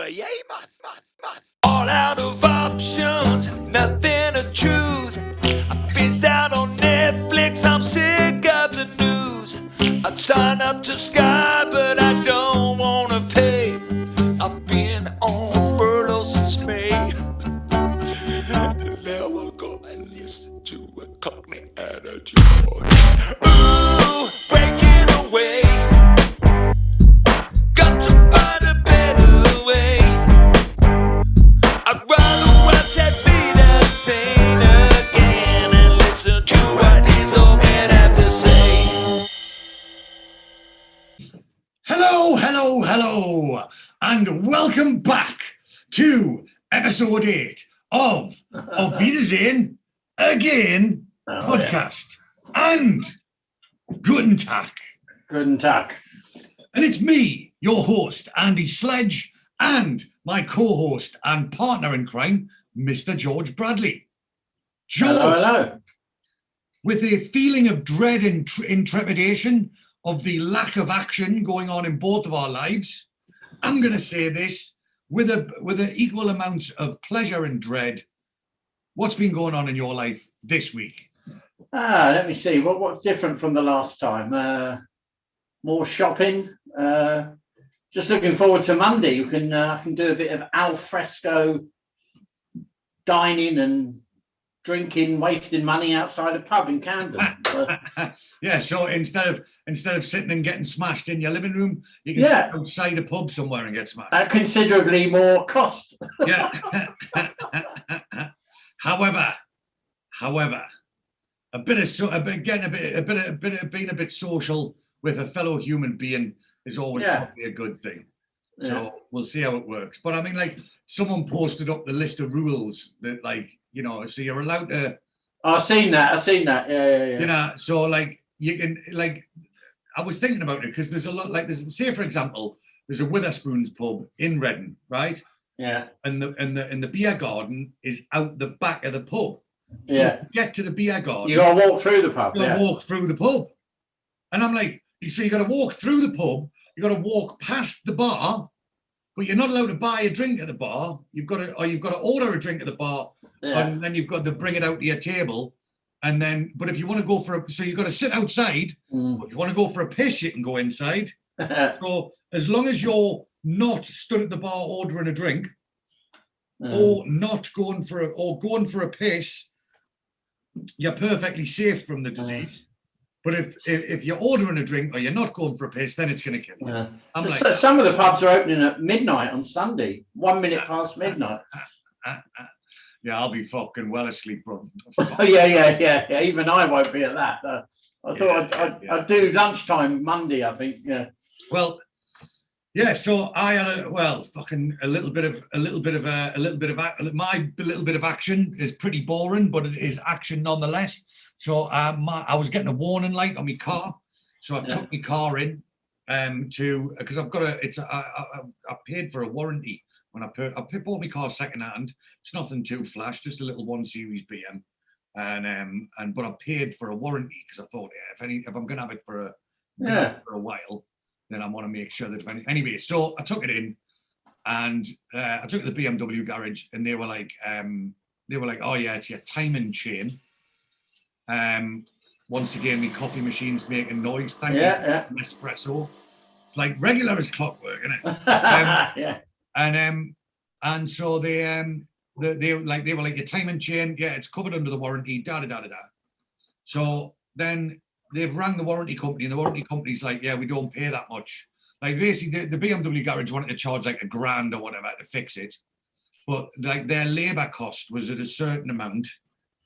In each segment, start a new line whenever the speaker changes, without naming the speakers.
yay, man. All out of options, nothing to choose. I pissed out on Netflix, I'm sick of the news. I'd sign up to Sky, but I don't wanna pay. I've been on furlough since May. Now I'll go and listen to a Cockney attitude. Ooh, breaking away. Got to find a better way. I'd rather watch Auf Wiedersehen again and listen to what these old men have to say.
Hello, and welcome back to episode 8 of Auf Wiedersehen Again Podcast. And Guten Tag.
Guten Tag.
And it's me, your host, Andy Sledge, and my co-host and partner in crime, Mr. George Bradley.
Hello.
With a feeling of dread and intrepidation of the lack of action going on in both of our lives, I'm going to say this with an equal amounts of pleasure and dread. What's been going on in your life this week?
Let me see. What's different from the last time? More shopping. Just looking forward to Monday. You can I can do a bit of al fresco dining and drinking, wasting money outside a pub in Camden.
Yeah, so instead of sitting and getting smashed in your living room, you can sit outside a pub somewhere and get smashed.
At considerably more cost.
Yeah. However, being a bit social with a fellow human being is always probably a good thing. So we'll see how it works. But I mean, like, someone posted up the list of rules that, like, you know, so you're allowed to.
I've seen that. Yeah.
You know, so like you can, like, I was thinking about it because there's a lot, like, there's, say for example, there's a Witherspoon's pub in Reading, right?
Yeah.
And the beer garden is out the back of the pub.
Yeah.
So to get to the beer garden,
You gotta walk through the pub.
You gotta walk through the pub. And I'm like, so you gotta walk through the pub, you gotta walk past the bar, but you're not allowed to buy a drink at the bar. You've got to order a drink at the bar, and then you've got to bring it out to your table. And then, but if you want to go so you've got to sit outside. But if you want to go for a piss, you can go inside. So as long as you're not stood at the bar ordering a drink, or going for a piss, you're perfectly safe from the disease. But if you're ordering a drink or you're not going for a piss, then it's going to kill you.
So some of the pubs are opening at midnight on Sunday, 1 minute past midnight.
Yeah, I'll be fucking well asleep, bro.
Yeah. Even I won't be at that. I thought I'd do lunchtime Monday, I think. Yeah.
Well, yeah. So I had my little bit of action is pretty boring, but it is action nonetheless. So I was getting a warning light on my car, so I took my car in because I've got I paid for a warranty when I bought my car second hand. It's nothing too flash, just a little 1 Series BM, but I paid for a warranty because I thought if I'm gonna have it for a while, then I want to make sure that anyway. So I took it in, and I took it to the BMW garage, and they were like, oh yeah, it's your timing chain. Once again, my coffee machine's making noise. Thank you. Espresso. It's like regular as clockwork, isn't it? And so they were like, your timing chain, it's covered under the warranty. So then they've rang the warranty company, and the warranty company's like, we don't pay that much. Like, basically, the BMW garage wanted to charge like $1,000 or whatever to fix it, but like their labour cost was at a certain amount,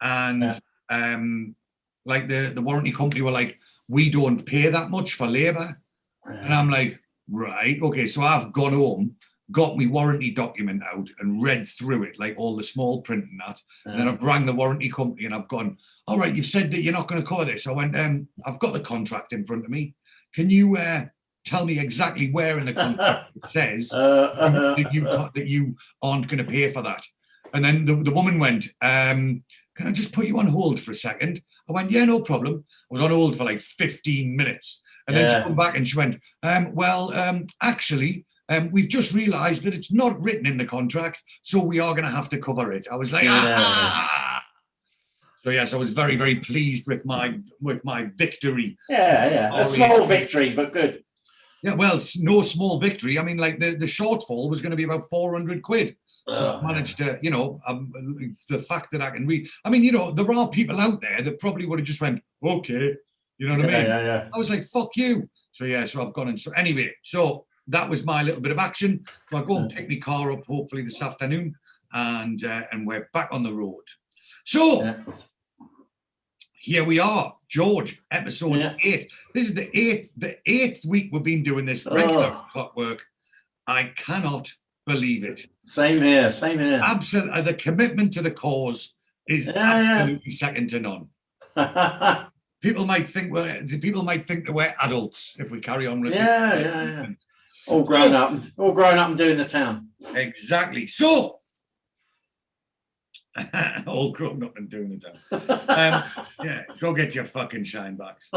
and like the warranty company were like, we don't pay that much for labour. And I'm like, right, okay. So I've gone home, got my warranty document out and read through it, like all the small print and that. And then I've rang the warranty company and I've gone, all right, you've said that you're not going to cover this. I went, I've got the contract in front of me. Can you tell me exactly where in the contract it says that you aren't going to pay for that? And then the woman went, can I just put you on hold for a second? I went, yeah, no problem. I was on hold for like 15 minutes. And then she come back and she went, actually, we've just realised that it's not written in the contract, so we are going to have to cover it. I was like, ah. So yes, I was very, very pleased with my victory.
Yeah. A small victory, but good.
Yeah, well, no small victory. I mean, like the shortfall was going to be about 400 quid. So I managed to, the fact that I can read. I mean, there are people out there that probably would have just went, okay, you know what I mean?
Yeah.
I was like, fuck you. So yeah, so I've gone and so anyway, so that was my little bit of action. So I go and pick my car up hopefully this afternoon, and we're back on the road. So here we are, George, episode 8. This is the eighth week we've been doing this regular clockwork. I cannot believe it.
Same here.
Absolutely, the commitment to the cause is absolutely second to none. People might think that we're adults if we carry on with it.
All grown up and doing the town.
Exactly. So all grown up and doing the town. Go get your fucking shine backs.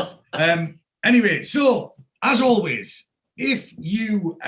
Anyway, so as always, if you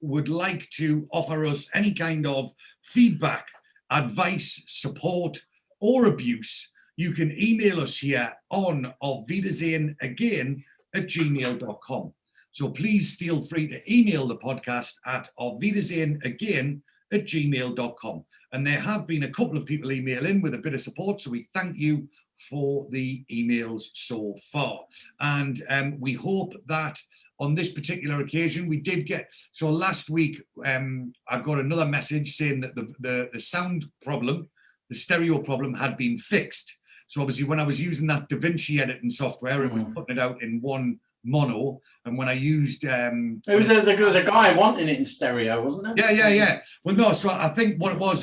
would like to offer us any kind of feedback, advice, support, or abuse, you can email us here on Auf Wiedersehen Again @gmail.com. So please feel free to email the podcast at Auf Wiedersehen Again @gmail.com. And there have been a couple of people email in with a bit of support, so we thank you for the emails so far. And we hope that on this particular occasion we did get, so last week I got another message saying that the sound problem, the stereo problem had been fixed. So obviously when I was using that DaVinci editing software, it was putting it out in one mono, and when I used there was
a guy wanting it in stereo, wasn't there?
Yeah. Well, no, so I think what it was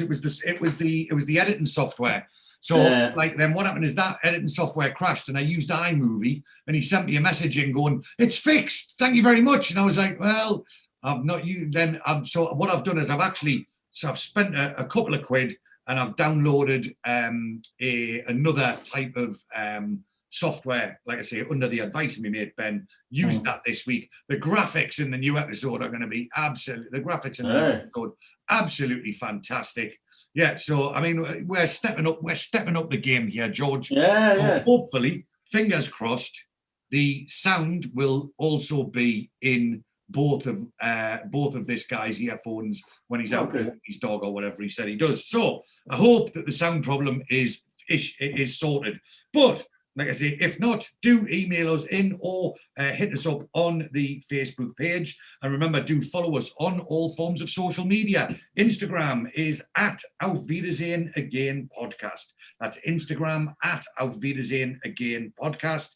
the editing software. So like then what happened is that editing software crashed, and I used iMovie, and he sent me a message in going, "It's fixed, thank you very much." And I was like, well, I've not used then. So what I've done is I've spent a couple of quid, and I've downloaded another type of software, like I say, under the advice of my mate Ben. Used that this week. The graphics in the new episode are going to be absolutely fantastic. Yeah, so I mean, we're stepping up the game here, George.
Yeah.
Hopefully, fingers crossed, the sound will also be in both of this guy's earphones when he's out with his dog or whatever he said he does. So I hope that the sound problem is sorted. But like I say, if not, do email us in or hit us up on the Facebook page. And remember, do follow us on all forms of social media. Instagram is at Auf Wiedersehen Again Podcast. That's Instagram at Auf Wiedersehen Again Podcast.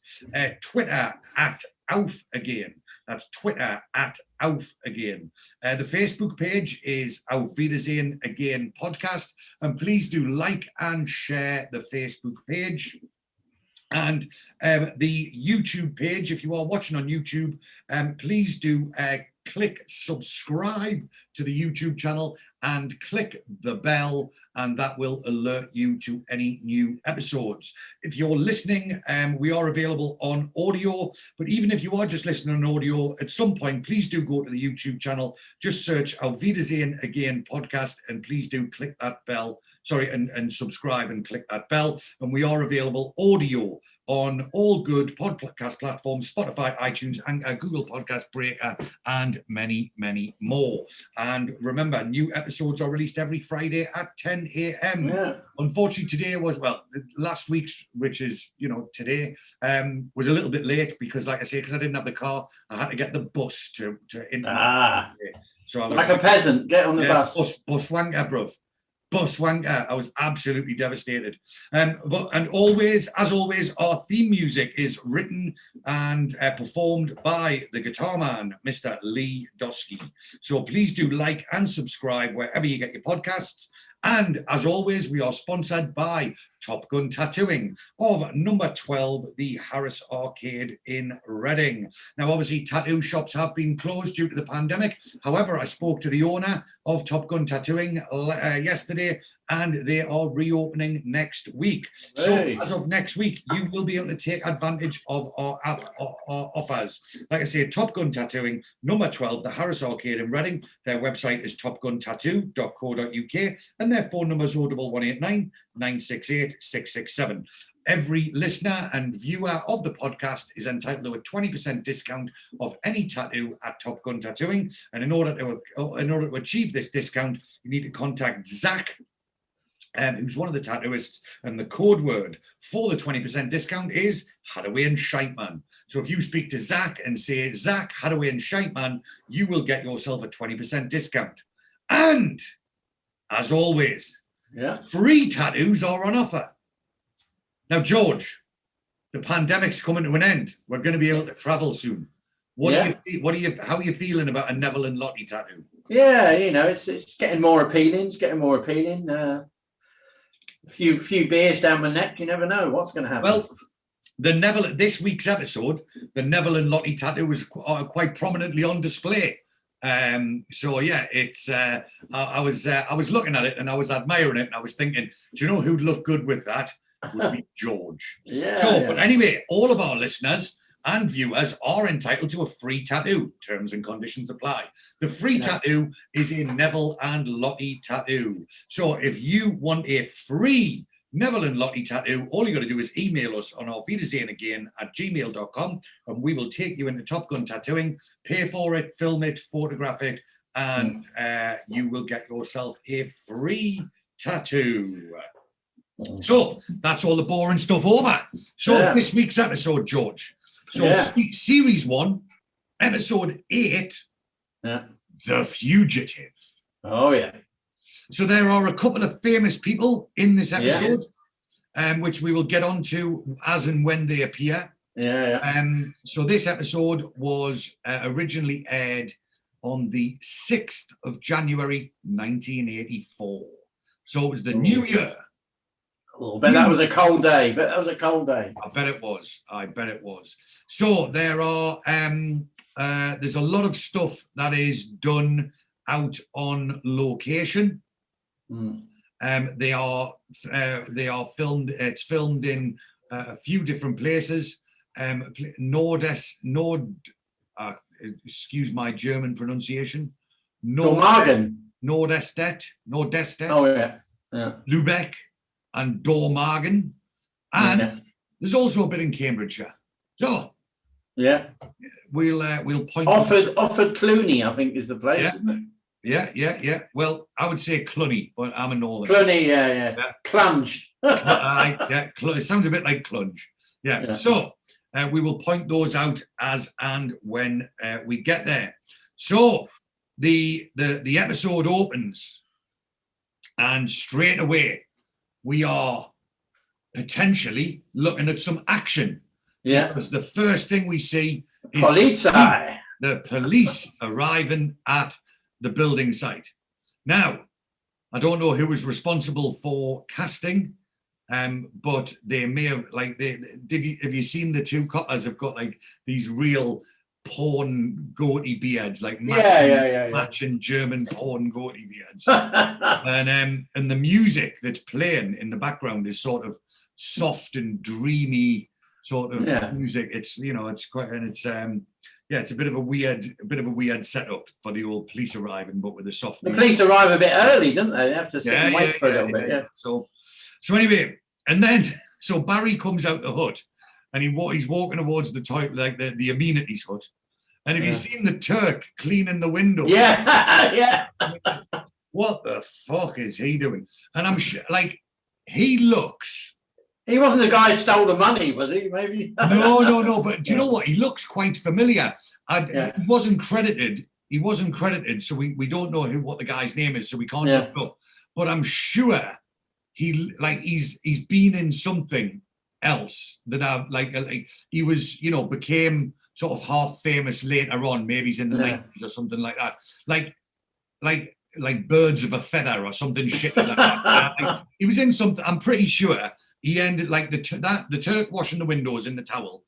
Twitter at Auf Again. That's Twitter at Auf Again. The Facebook page is Auf Wiedersehen Again Podcast. And please do like and share the Facebook page. And the YouTube page, if you are watching on YouTube, please do click subscribe to the YouTube channel and click the bell, and that will alert you to any new episodes. If you're listening, we are available on audio, but even if you are just listening on audio, at some point, please do go to the YouTube channel, just search Auf Wiedersehen Again Podcast, and please do click that bell. And subscribe and click that bell. And we are available audio on all good podcast platforms, Spotify, iTunes, and Google Podcast Breaker, and many, many more. And remember, new episodes are released every Friday at 10 a.m. Yeah. Unfortunately, today was, last week's, which is, today, was a little bit late because, like I say, because I didn't have the car, I had to get the bus to So I was
like a peasant, get on the bus.
Bus wanker, bruv. Bus wanker. I was absolutely devastated. And always, as always, our theme music is written and performed by the guitar man, Mr. Lee Dosky. So please do like and subscribe wherever you get your podcasts. And as always, we are sponsored by Top Gun Tattooing of number 12, the Harris Arcade in Reading. Now, obviously, tattoo shops have been closed due to the pandemic. However, I spoke to the owner of Top Gun Tattooing yesterday, and they are reopening next week. So as of next week, you will be able to take advantage of our offers. Like I say, Top Gun Tattooing, number 12, the Harris Arcade in Reading. Their website is topguntattoo.co.uk, and their phone number is 01189 968 667. Every listener and viewer of the podcast is entitled to a 20% discount of any tattoo at Top Gun Tattooing. And in order to achieve this discount, you need to contact Zach, who's one of the tattooists, and the code word for the 20% discount is Hadaway and Shiteman. So if you speak to Zach and say, Zach, Hadaway and Shiteman, you will get yourself a 20% discount. And as always, free tattoos are on offer. Now, George, the pandemic's coming to an end. We're going to be able to travel soon. How are you feeling about a Neville and Lottie tattoo? Yeah,
it's getting more appealing. A few beers down my neck. You never know what's going to happen.
Well, this week's episode, the Neville and Lottie tattoo was quite prominently on display. So yeah, it's I was looking at it and I was admiring it and I was thinking, do you know who'd look good with that? Would be George. But anyway, all of our listeners and viewers are entitled to a free tattoo. Terms and conditions apply. The free tattoo is a Neville and Lottie tattoo. So if you want a free Neville and Lottie tattoo, all you got to do is email us on Auf Wiedersehen Again @gmail.com, and we will take you into Top Gun Tattooing, pay for it, film it, photograph it, and you will get yourself a free tattoo. So that's all the boring stuff over. So this week's episode, George. So series 1, episode 8, The Fugitive.
Oh yeah.
So there are a couple of famous people in this episode, which we will get onto as and when they appear. So this episode was originally aired on the 6th of January 1984. So it was the new year.
But that was a cold day.
I bet it was. So there are there's a lot of stuff that is done out on location. They are filmed. It's filmed in a few different places. Excuse my German pronunciation. Nordestedt.
Oh yeah.
Lübeck and Dormagen, and there's also a bit in Cambridgeshire. So we'll point.
Offord Cluny, I think, is the place, isn't it?
Yeah. Well, I would say Cluny, but I'm a northern.
Cluny, yeah. Clunge.
It sounds a bit like Clunge. Yeah. So we will point those out as and when we get there. So the episode opens, and straight away we are potentially looking at some action. Because the first thing we see is the police arriving at the building site. Now, I don't know who was responsible for casting, but they may have, have you seen the two coppers have got like these real porn goatee beards, like matching German porn goatee beards. And the music that's playing in the background is sort of soft and dreamy sort of music. It's it's quite, and it's it's a bit of a weird setup for the old police arriving, but with the soft music.
The police arrive a bit early, don't they? They have to sit and wait for a little bit.
So anyway, and then so Barry comes out the hut. And he's walking towards the toilet, like the amenities hut. And have you seen the Turk cleaning the window? What the fuck is he doing? And I'm sure, he looks.
He wasn't the guy who stole the money, was he? Maybe.
No. But do you know what? He looks quite familiar. He wasn't credited. So we don't know what the guy's name is. So we can't look up. But I'm sure he's been in something else that he was became sort of half famous later on. Maybe he's in the 90s or something like that, like Birds of a Feather or something shit like that. He was in something. I'm pretty sure he ended like the Turk washing the windows in the towel.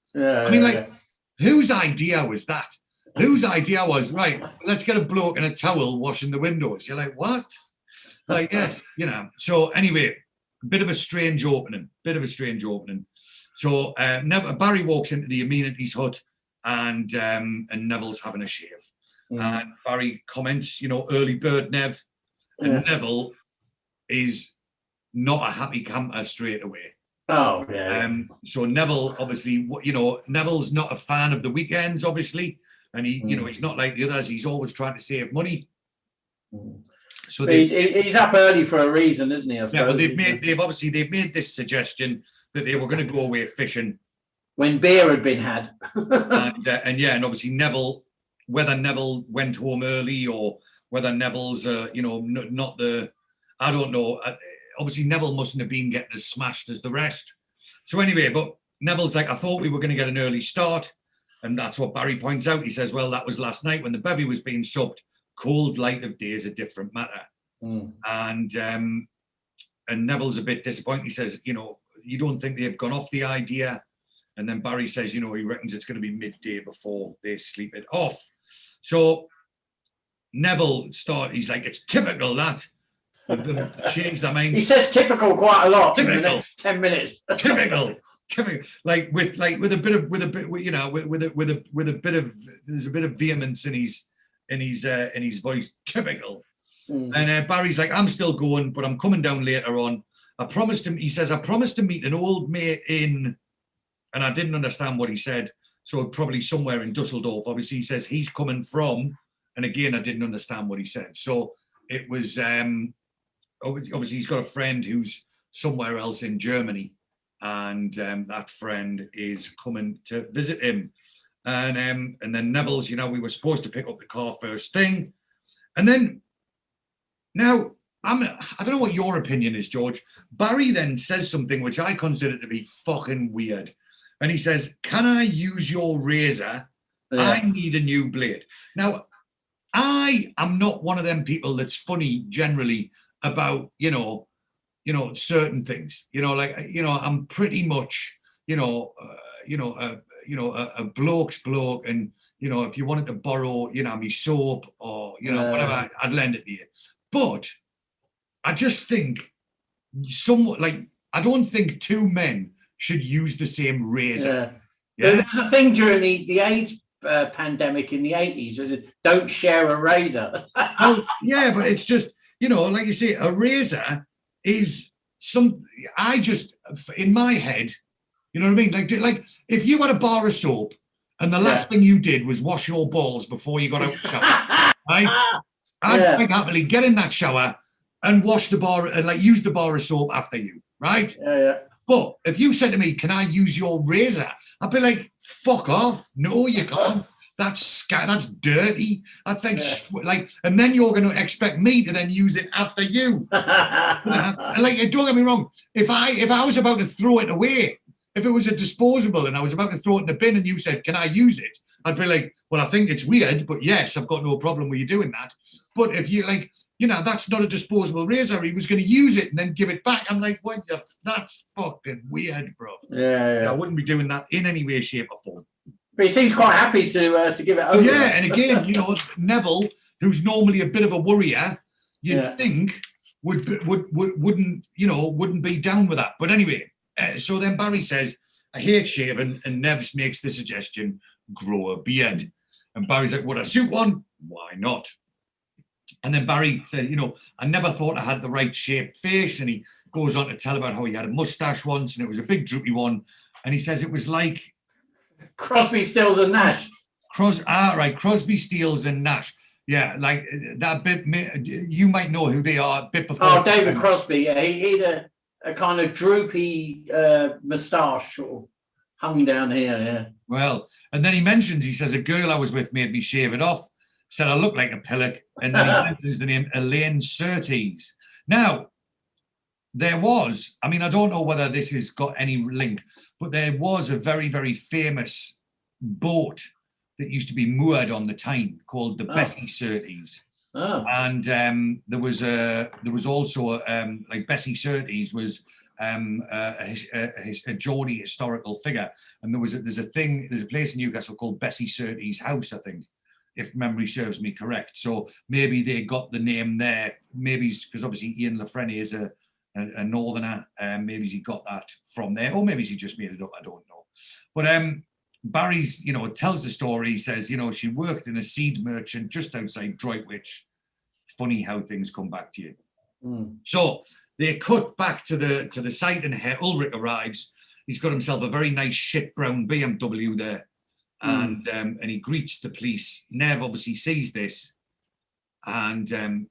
Whose idea was that? Whose idea was, right, let's get a bloke in a towel washing the windows? You're like, what? Like, yeah, you know. So anyway, bit of a strange opening. So Barry walks into the amenities hut, and Neville's having a shave. And Barry comments, early bird Nev. And Neville is not a happy camper straight away.
Oh, yeah.
So Neville, obviously, Neville's not a fan of the weekends, obviously. And he's not like the others. He's always trying to save money. So
he's up early for a reason, isn't he? I suppose.
Yeah, well, they've made this suggestion that they were going to go away fishing
when beer had been had.
and obviously Neville, whether Neville went home early or whether Neville's not the, I don't know. Obviously Neville mustn't have been getting as smashed as the rest. So anyway, but Neville's like, I thought we were going to get an early start, and that's what Barry points out. He says, well, that was last night when the bevy was being subbed. Cold light of day is a different matter. And Neville's a bit disappointed. He says, you don't think they've gone off the idea? And then Barry says, he reckons it's going to be midday before they sleep it off. So Neville he's like, it's typical that. Them change their minds.
He says typical quite a lot in the next 10 minutes.
Typical. Like with a bit of there's a bit of vehemence in his voice. Typical. And Barry's like, I'm still going, but I'm coming down later on. I promised him. He says, I promised to meet an old mate in, and I didn't understand what he said. So probably somewhere in Dusseldorf. Obviously, he says he's coming from, and again, I didn't understand what he said. So it was obviously he's got a friend who's somewhere else in Germany, and that friend is coming to visit him. And then Neville's, we were supposed to pick up the car first thing, and then now I don't know what your opinion is, George. Barry then says something which I consider to be fucking weird, and he says, "Can I use your razor? Yeah. I need a new blade." Now, I am not one of them people that's funny generally about certain things. I'm pretty much a bloke's bloke, and if you wanted to borrow me soap or whatever, I'd lend it to you. But I just think I don't think two men should use the same razor.
There was a thing during the AIDS pandemic in the 80s, was it, don't share a razor.
Well, yeah, but it's just, like you say, a razor is in my head, you know what I mean? Like if you had a bar of soap and the last thing you did was wash your balls before you got out of the shower, right? I'd quite happily get in that shower and wash the bar and use the bar of soap after you, right?
Yeah.
But if you said to me, "Can I use your razor?" I'd be like, "Fuck off! No, you can't. That's dirty. That's and then you're going to expect me to then use it after you." Don't get me wrong. If I was about to throw it away, if it was a disposable and I was about to throw it in the bin and you said, "Can I use it?" I'd be like, "Well, I think it's weird, but yes, I've got no problem with you doing that." But if you that's not a disposable razor. He was going to use it and then give it back. I'm like, what? That's fucking weird, bro.
Yeah.
I wouldn't be doing that in any way, shape, or form.
But he seems quite happy to give it over.
Yeah, and again, Neville, who's normally a bit of a worrier, you'd think wouldn't be down with that. But anyway, so then Barry says, "I hate shaving," and Nevs makes the suggestion, "Grow a beard." And Barry's like, "Would I suit one? Why not?" And then Barry said, "I never thought I had the right shaped face." And he goes on to tell about how he had a mustache once and it was a big droopy one. And he says it was like
Crosby, Stills and Nash.
Crosby, Stills and Nash. Yeah, like that bit. You might know who they are. A bit before.
Oh, David Crosby. Yeah, he had a kind of droopy moustache sort of hung down here. Yeah.
Well, and then he says, "A girl I was with made me shave it off. Said I look like a pillock," and then he mentions the name Elaine Surtees. Now, there was, I don't know whether this has got any link, but there was a very, very famous boat that used to be moored on the Tyne called the Bessie Surtees.
Oh.
And there was also Bessie Surtees was a Geordie historical figure, and there's a place in Newcastle called Bessie Surtees House, I think. if memory serves me correct. So maybe they got the name there. Maybe because obviously Ian Lafreniere is a northerner. Maybe he got that from there, or maybe he just made it up. I don't know. But Barry's, tells the story. He says, she worked in a seed merchant just outside Droitwich. Funny how things come back to you. So they cut back to the site, and Ulrich arrives. He's got himself a very nice shit brown BMW there, and he greets the police. Nev obviously sees this, and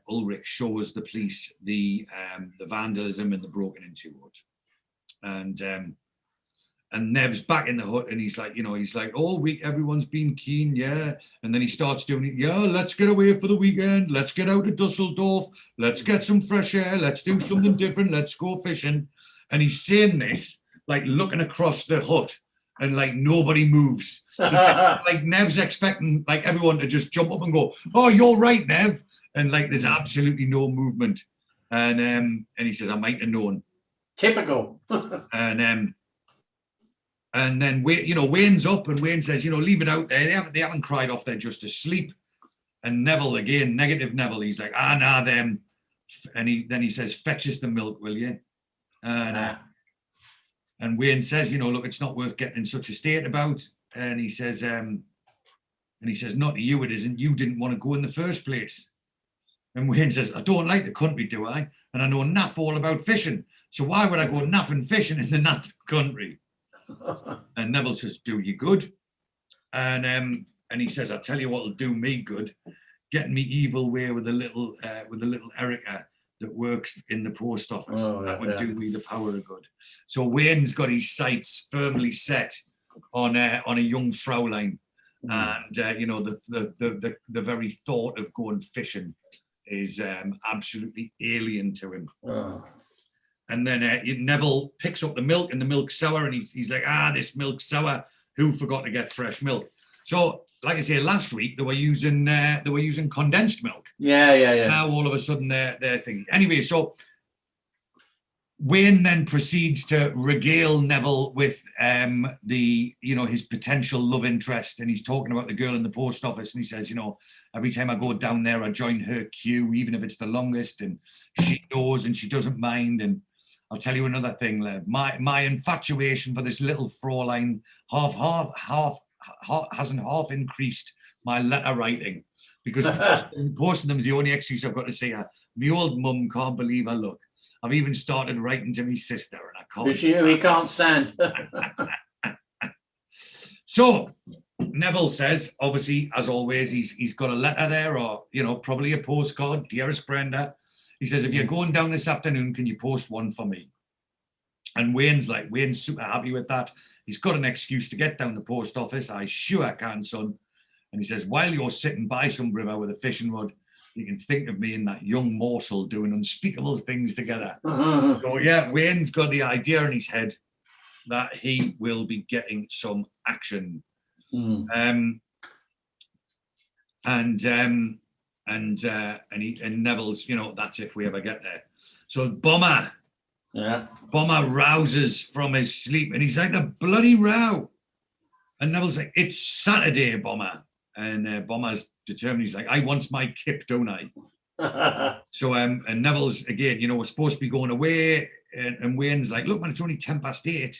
Ulrich shows the police the vandalism and the broken into hut, and Nev's back in the hut, and he's like, all week everyone's been keen, yeah. And then he starts doing it, yeah, let's get away for the weekend, let's get out of Dusseldorf, let's get some fresh air, let's do something different, let's go fishing. And he's saying this, like looking across the hut, and like nobody moves. Like Nev's expecting like everyone to just jump up and go, oh, you're right, Nev. And like there's absolutely no movement. And he says, I might have known.
Typical.
And then Wayne's up, and Wayne says, leave it out there. They haven't cried off, they're just asleep. And Neville, again, negative Neville, he's like, nah, them. And then he says, fetch us the milk, will you? And Wayne says, look, it's not worth getting in such a state about. And he says, not to you, it isn't. You didn't want to go in the first place. And Wayne says, I don't like the country, do I? And I know naff all about fishing. So why would I go naffing fishing in the naff country? And Neville says, do you good? And he says, I'll tell you what'll do me good, getting me evil way with a little Erica that works in the post office. That would do me the power of good. So Wayne's got his sights firmly set on a young Fraulein, and the very thought of going fishing is absolutely alien to him. And then Neville picks up the milk, and the milk's sour, and he's like, this milk's sour. Who forgot to get fresh milk? So, like I say, last week they were using condensed milk. Yeah. Now all of a sudden they're thinking. Anyway, so Wayne then proceeds to regale Neville with his potential love interest, and he's talking about the girl in the post office, and he says, every time I go down there, I join her queue, even if it's the longest, and she knows and she doesn't mind. And I'll tell you another thing, Lev. My infatuation for this little Fraulein hasn't half increased my letter writing, because posting them is the only excuse I've got to say. My old mum can't believe her luck. I've even started writing to my sister, and I can't.
He can't stand.
So Neville says, obviously, as always, he's got a letter there, or probably a postcard. Dearest Brenda, he says, if you're going down this afternoon, can you post one for me? And Wayne's super happy with that. He's got an excuse to get down the post office. I sure can, son. And he says, while you're sitting by some river with a fishing rod, you can think of me and that young morsel doing unspeakable things together. So yeah, Wayne's got the idea in his head that he will be getting some action. And Neville's, that's if we ever get there. So Bomber rouses from his sleep, and he's like, the bloody row. And Neville's like, it's Saturday, Bomber. And Bomber's determined. He's like, I wants my kip, don't I? So and Neville's again, we're supposed to be going away, and Wayne's like, look, man, it's only 8:10.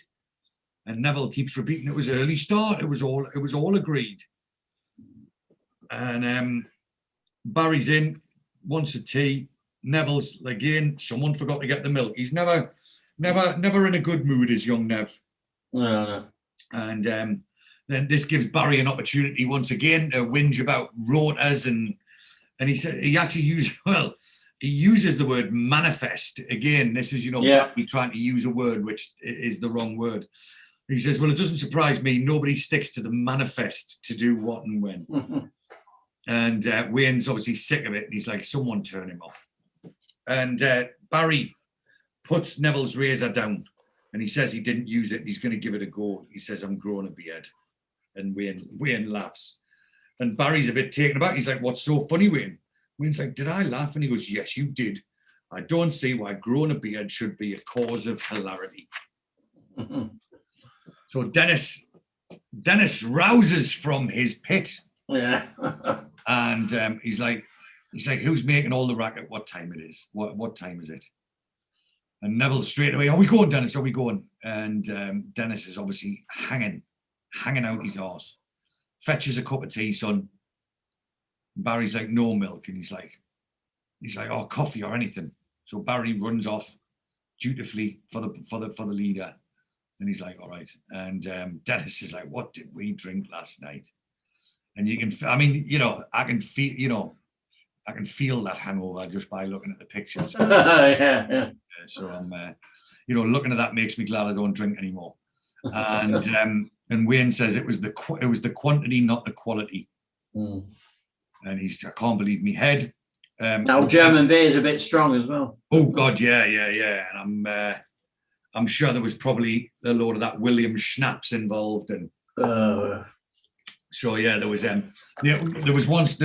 And Neville keeps repeating, it was early start. It was all agreed. And Barry's in, wants a tea. Neville's again, someone forgot to get the milk. He's never in a good mood, is young Nev.
No.
And then this gives Barry an opportunity once again to whinge about rotas, and he said he actually uses the word manifest again. This is Barry trying to use a word which is the wrong word. He says, well, it doesn't surprise me. Nobody sticks to the manifest to do what and when. And Wayne's obviously sick of it, and he's like, someone turn him off. And Barry puts Neville's razor down, and he says he didn't use it. He's going to give it a go. He says, I'm growing a beard. And Wayne laughs. And Barry's a bit taken aback. He's like, what's so funny, Wayne? Wayne's like, did I laugh? And he goes, yes, you did. I don't see why growing a beard should be a cause of hilarity. So Dennis rouses from his pit,
Yeah.
And he's like, who's making all the racket? What time it is? What time is it? And Neville straight away, are we going, Dennis? Are we going? And Dennis is obviously hanging out his arse. Fetches a cup of tea, son. Barry's like, no milk. And he's like, oh, coffee or anything. So Barry runs off dutifully for the leader. And he's like, all right. And Dennis is like, what did we drink last night? And you can, I mean, you know, I can feel that hangover just by looking at the pictures.
Yeah.
So I'm, you know, looking at that makes me glad I don't drink anymore. And Wayne says it was the quantity, not the quality.
Mm.
And I can't believe me head.
Now German beer is a bit strong as well.
Oh God, yeah. And I'm sure there was probably a load of that Williams schnapps involved. And so yeah, there was once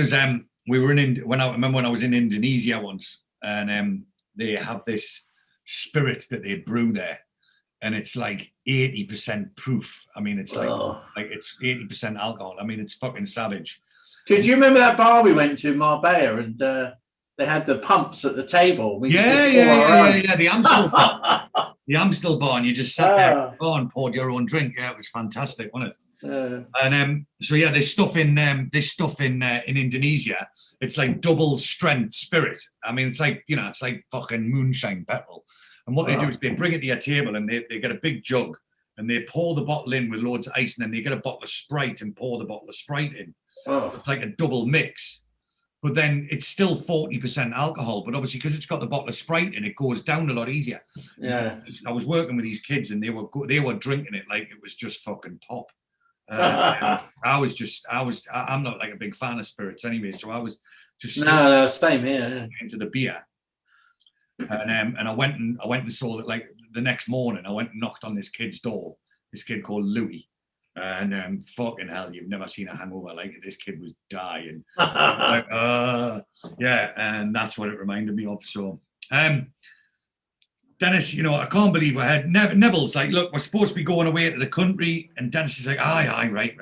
we were when I was in Indonesia once, and they have this spirit that they brew there, and it's like 80% proof. I mean, it's like it's 80% alcohol. I mean, it's fucking savage.
Did you remember that bar we went to, Marbella, and they had the pumps at the table?
Yeah. The Amstel bar. The Amstel bar, and you just sat there at the bar and poured your own drink. Yeah, it was fantastic, wasn't it? And so yeah, this stuff in Indonesia, it's like double strength spirit. I mean, it's like, you know, it's like fucking moonshine petrol. And what they do is they bring it to your table, and they get a big jug, and they pour the bottle in with loads of ice, and then they get a bottle of Sprite and pour the bottle of Sprite in. It's like a double mix, but then it's still 40% alcohol. But obviously, because it's got the bottle of Sprite in, it goes down a lot easier.
Yeah,
I was working with these kids, and they were drinking it like it was just fucking pop. I'm not like a big fan of spirits anyway, so I was just
same here
into the beer. And I went and saw that, like, the next morning I went and knocked on this kid's door, this kid called Louis, and fucking hell, you've never seen a hangover like it. This kid was dying. Like, yeah, and that's what it reminded me of. So Dennis, you know, I can't believe I had Neville's like, look, we're supposed to be going away to the country, and Dennis is like, aye, right.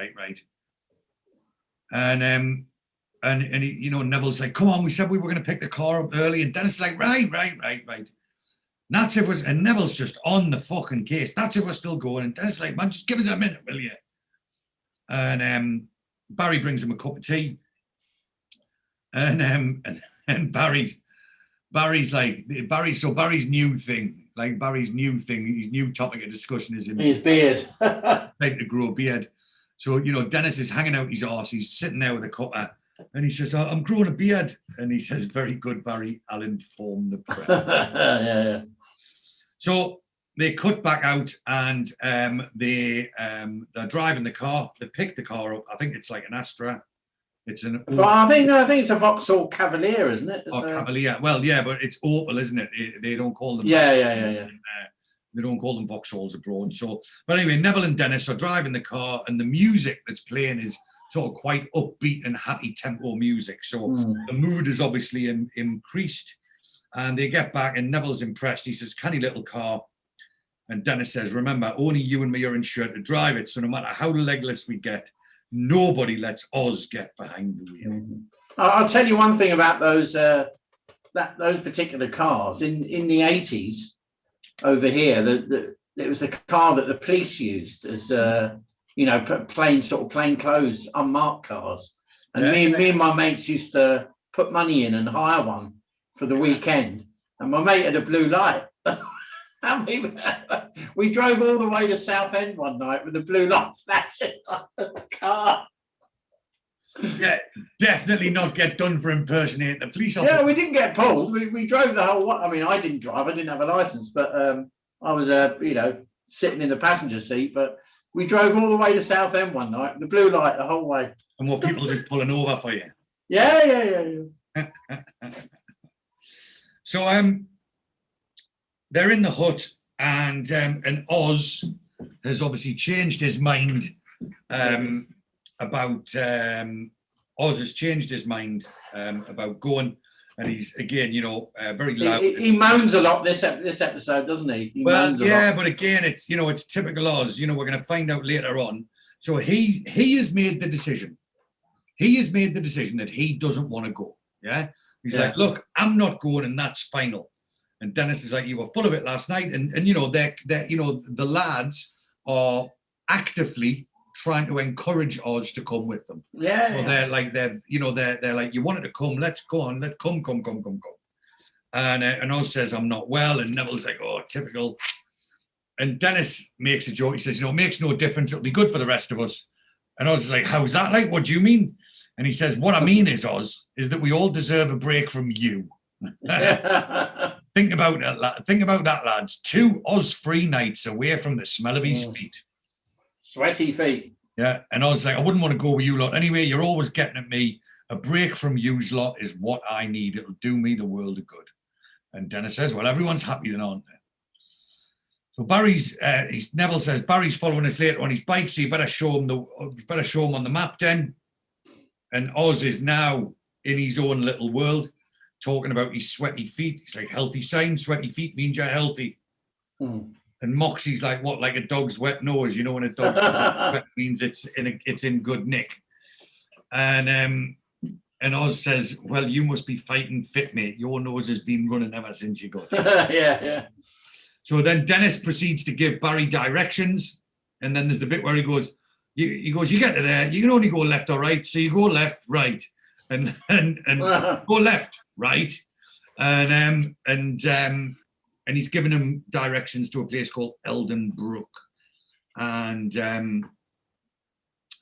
And he, you know, Neville's like, come on, we said we were going to pick the car up early, and Dennis is like, right. And that's if we're, and Neville's just on the fucking case. That's if we're still going, and Dennis is like, man, just give us a minute, will you? And Barry brings him a cup of tea, and Barry's new thing, his new topic of discussion is
his beard.
Like to grow a beard. So, you know, Dennis is hanging out his arse. He's sitting there with a cuppa, and he says, oh, I'm growing a beard. And he says, very good, Barry, I'll inform the press.
Yeah.
So they cut back out, and they're driving the car. They picked the car up. I think it's like an Astra. It's an.
I think it's a Vauxhall Cavalier, isn't it?
Cavalier. Well, yeah, but it's Opel, isn't it? They don't call them.
Yeah.
They don't call them Vauxhalls abroad. So, but anyway, Neville and Dennis are driving the car, and the music that's playing is sort of quite upbeat and happy tempo music. So the mood is obviously increased. And they get back, and Neville's impressed. He says, canny little car. And Dennis says, remember, only you and me are insured to drive it. So no matter how legless we get, nobody lets us get behind the wheel.
I'll tell you one thing about those particular cars. In the 80s, over here, it was the car that the police used as plain clothes, unmarked cars. And me and my mates used to put money in and hire one for the weekend. And my mate had a blue light. And we drove all the way to Southend one night with the blue light flashing on the car.
Yeah, definitely not get done for impersonating the police officer.
Yeah, we didn't get pulled. We drove the whole way. I mean, I didn't drive. I didn't have a license, but I was, sitting in the passenger seat. But we drove all the way to Southend one night, the blue light the whole way.
And were people just pulling over for you?
Yeah.
So they're in the hut, and Oz has obviously changed his mind about going, and he's again, very loud.
He moans a lot this episode, doesn't he?
But again, it's typical Oz. We're going to find out later on. So he has made the decision. he has made the decision that he doesn't want to go. Yeah. He's like, look, I'm not going, and that's final. And Dennis is like, you were full of it last night. And the lads are actively trying to encourage Oz to come with them.
Yeah.
So they're like, you wanted to come, let's go on, come. And Oz says, I'm not well. And Neville's like, oh, typical. And Dennis makes a joke. He says, it makes no difference. It'll be good for the rest of us. And Oz is like, how's that like? What do you mean? And he says, what I mean is, Oz, is that we all deserve a break from you. Think about that, lads. 2 Oz-free nights away from the smell of his feet.
Sweaty feet.
Yeah. And Oz like, I wouldn't want to go with you lot. Anyway, you're always getting at me. A break from you's lot is what I need. It'll do me the world of good. And Dennis says, well, everyone's happy then, aren't they? So Neville says, Barry's following us later on his bike, so you better show him on the map then. And Oz is now in his own little world, talking about his sweaty feet. He's like, healthy sign, sweaty feet means you're healthy. And Moxie's like, what, like a dog's wet nose? You know, when a dog's wet means it's in good nick. And Oz says, well, you must be fighting fit, mate. Your nose has been running ever since you got here.
Yeah.
So then Dennis proceeds to give Barry directions. And then there's the bit where he goes, you get to there, you can only go left or right. So you go left, right, and go left, right. And he's giving him directions to a place called Eldon Brook. And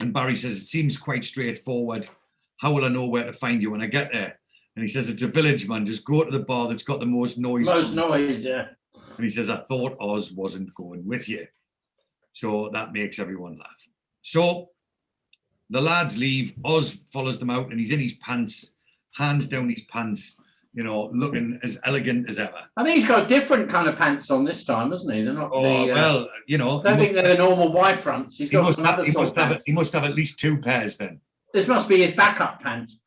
Barry says, it seems quite straightforward. How will I know where to find you when I get there? And he says, it's a village, man. Just go to the bar that's got the most noise.
Most noise, yeah.
And he says, I thought Oz wasn't going with you. So that makes everyone laugh. So the lads leave. Oz follows them out, and he's in his pants, hands down his pants, looking as elegant as ever.
I think he's got different kind of pants on this time, hasn't he? They're not. I don't think they're the normal Y fronts. He must
have at least 2 pairs then.
This must be his backup pants.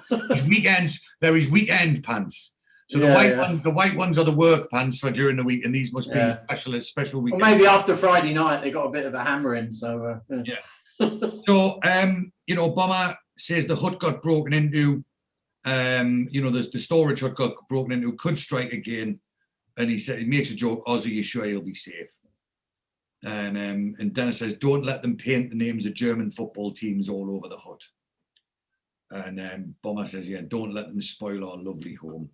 They're his weekend pants. So the white ones are the work pants for during the week, and these must be special weekend.
Or maybe after Friday night they got a bit of a hammer in. So
So Bomber says the hut got broken into. The storage hut got broken into. Could strike again, and he makes a joke. Oz, are you sure he'll be safe? And Dennis says, don't let them paint the names of German football teams all over the hut. And Bomber says, yeah, don't let them spoil our lovely home.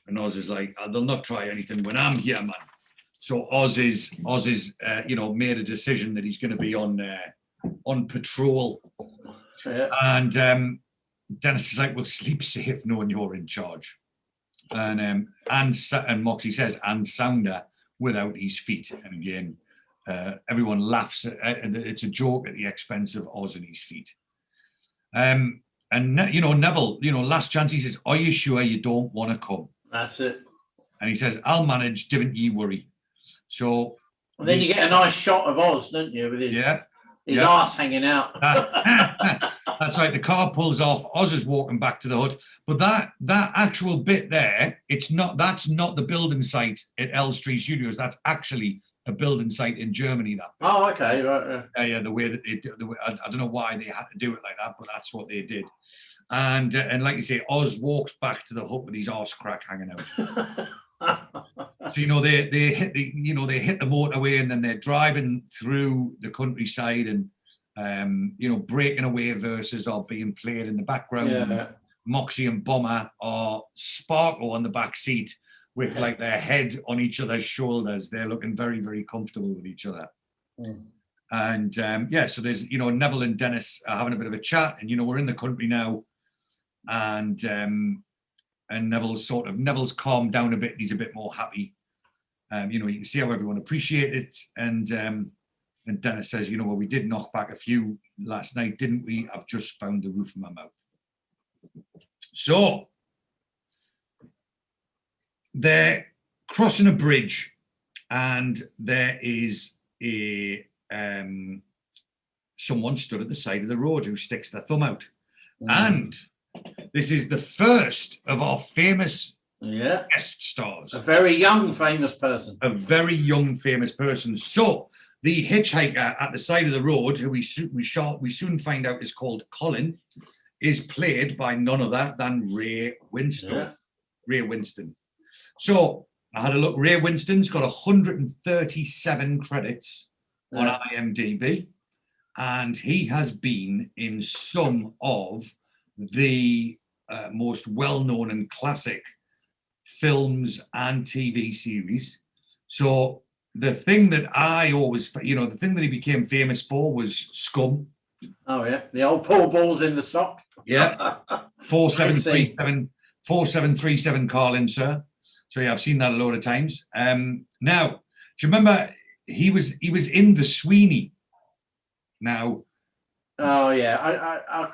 And Oz is like, they'll not try anything when I'm here, man. So Oz is made a decision that he's going to be on patrol. Yeah. And Dennis is like, well, sleep safe knowing you're in charge. And Moxie says, and sounder without his feet. And again, everyone laughs. It's a joke at the expense of Oz and his feet. And Neville, last chance, he says, are you sure you don't want to come?
That's it.
And he says, I'll manage, don't ye worry. So
then you get a nice shot of Oz, don't you, with his arse hanging out.
That's right. The car pulls off. Oz is walking back to the hut. But that actual bit there, that's not the building site at Elstree Studios. That's actually a building site in Germany.
Oh, okay. Right.
Yeah. The way that they do, I don't know why they had to do it like that, but that's what they did. And like you say, Oz walks back to the hut with his arse crack hanging out. So they hit the motorway, and then they're driving through the countryside, and breaking away verses are being played in the background. Yeah. Moxie and Bomber are sparkle on the back seat with like their head on each other's shoulders. They're looking very, very comfortable with each other. And so there's Neville and Dennis are having a bit of a chat, and we're in the country now, and Neville's calmed down a bit. He's a bit more happy. You can see how everyone appreciates it, and Dennis says, well, we did knock back a few last night, didn't we? I've just found the roof of my mouth. So they're crossing a bridge, and there is someone stood at the side of the road who sticks their thumb out. And this is the first of our famous guest stars.
A very young famous person.
A very young famous person. So The hitchhiker at the side of the road, who we soon find out is called Colin, is played by none other than Ray Winston.
Yeah.
Ray Winston. So I had a look. Ray Winston's got 137 credits on IMDb, and he has been in some of the most well-known and classic films and TV series. So the thing that I always, the thing that he became famous for was Scum.
Oh yeah, the old poor balls in the sock.
Yeah, 4737 Carlin, sir. So yeah, I've seen that a load of times. Now, do you remember he was in The Sweeney? Now.
Oh yeah,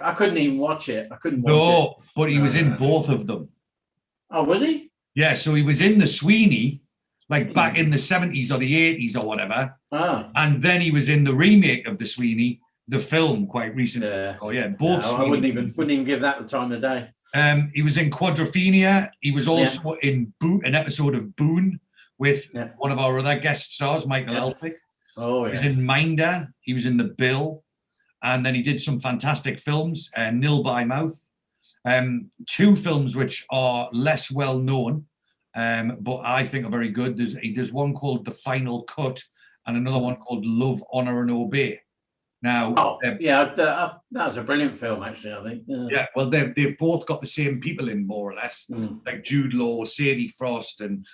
I couldn't even watch it. I couldn't watch it.
No, but he was in both of them.
Oh, was he?
Yeah, so he was in The Sweeney, like back in the 70s or the 80s or whatever.
Oh.
And then he was in the remake of The Sweeney, the film, quite recently. Yeah. Oh yeah, both.
No, I wouldn't even give that the time of day.
He was in Quadrophenia. He was also in an episode of Boone with one of our other guest stars, Michael Elphick.
Oh,
He was in Minder. He was in The Bill. And then he did some fantastic films, Nil by Mouth. Two films which are less well known, but I think are very good. There's one called The Final Cut and another one called Love, Honor and Obey. Now,
that was a brilliant film, actually, I think.
Yeah, well, they've both got the same people in, more or less, like Jude Law, Sadie Frost, and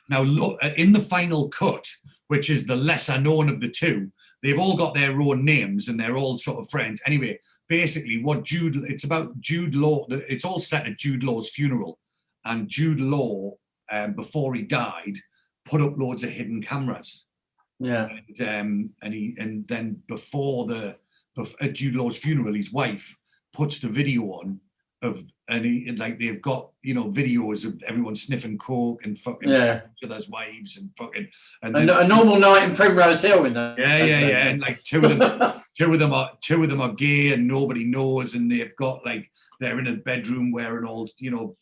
now look in The Final Cut, which is the lesser known of the two. They've all got their own names and they're all sort of friends. Anyway, basically, it's about Jude Law. It's all set at Jude Law's funeral, and Jude Law, before he died, put up loads of hidden cameras.
Yeah.
And then at Jude Law's funeral, his wife puts the video on they've got videos of everyone sniffing coke and fucking each other's wives and fucking
and a normal night in Primrose Hill in that.
Yeah, and like two of them are gay and nobody knows, and they've got they're in a bedroom wearing all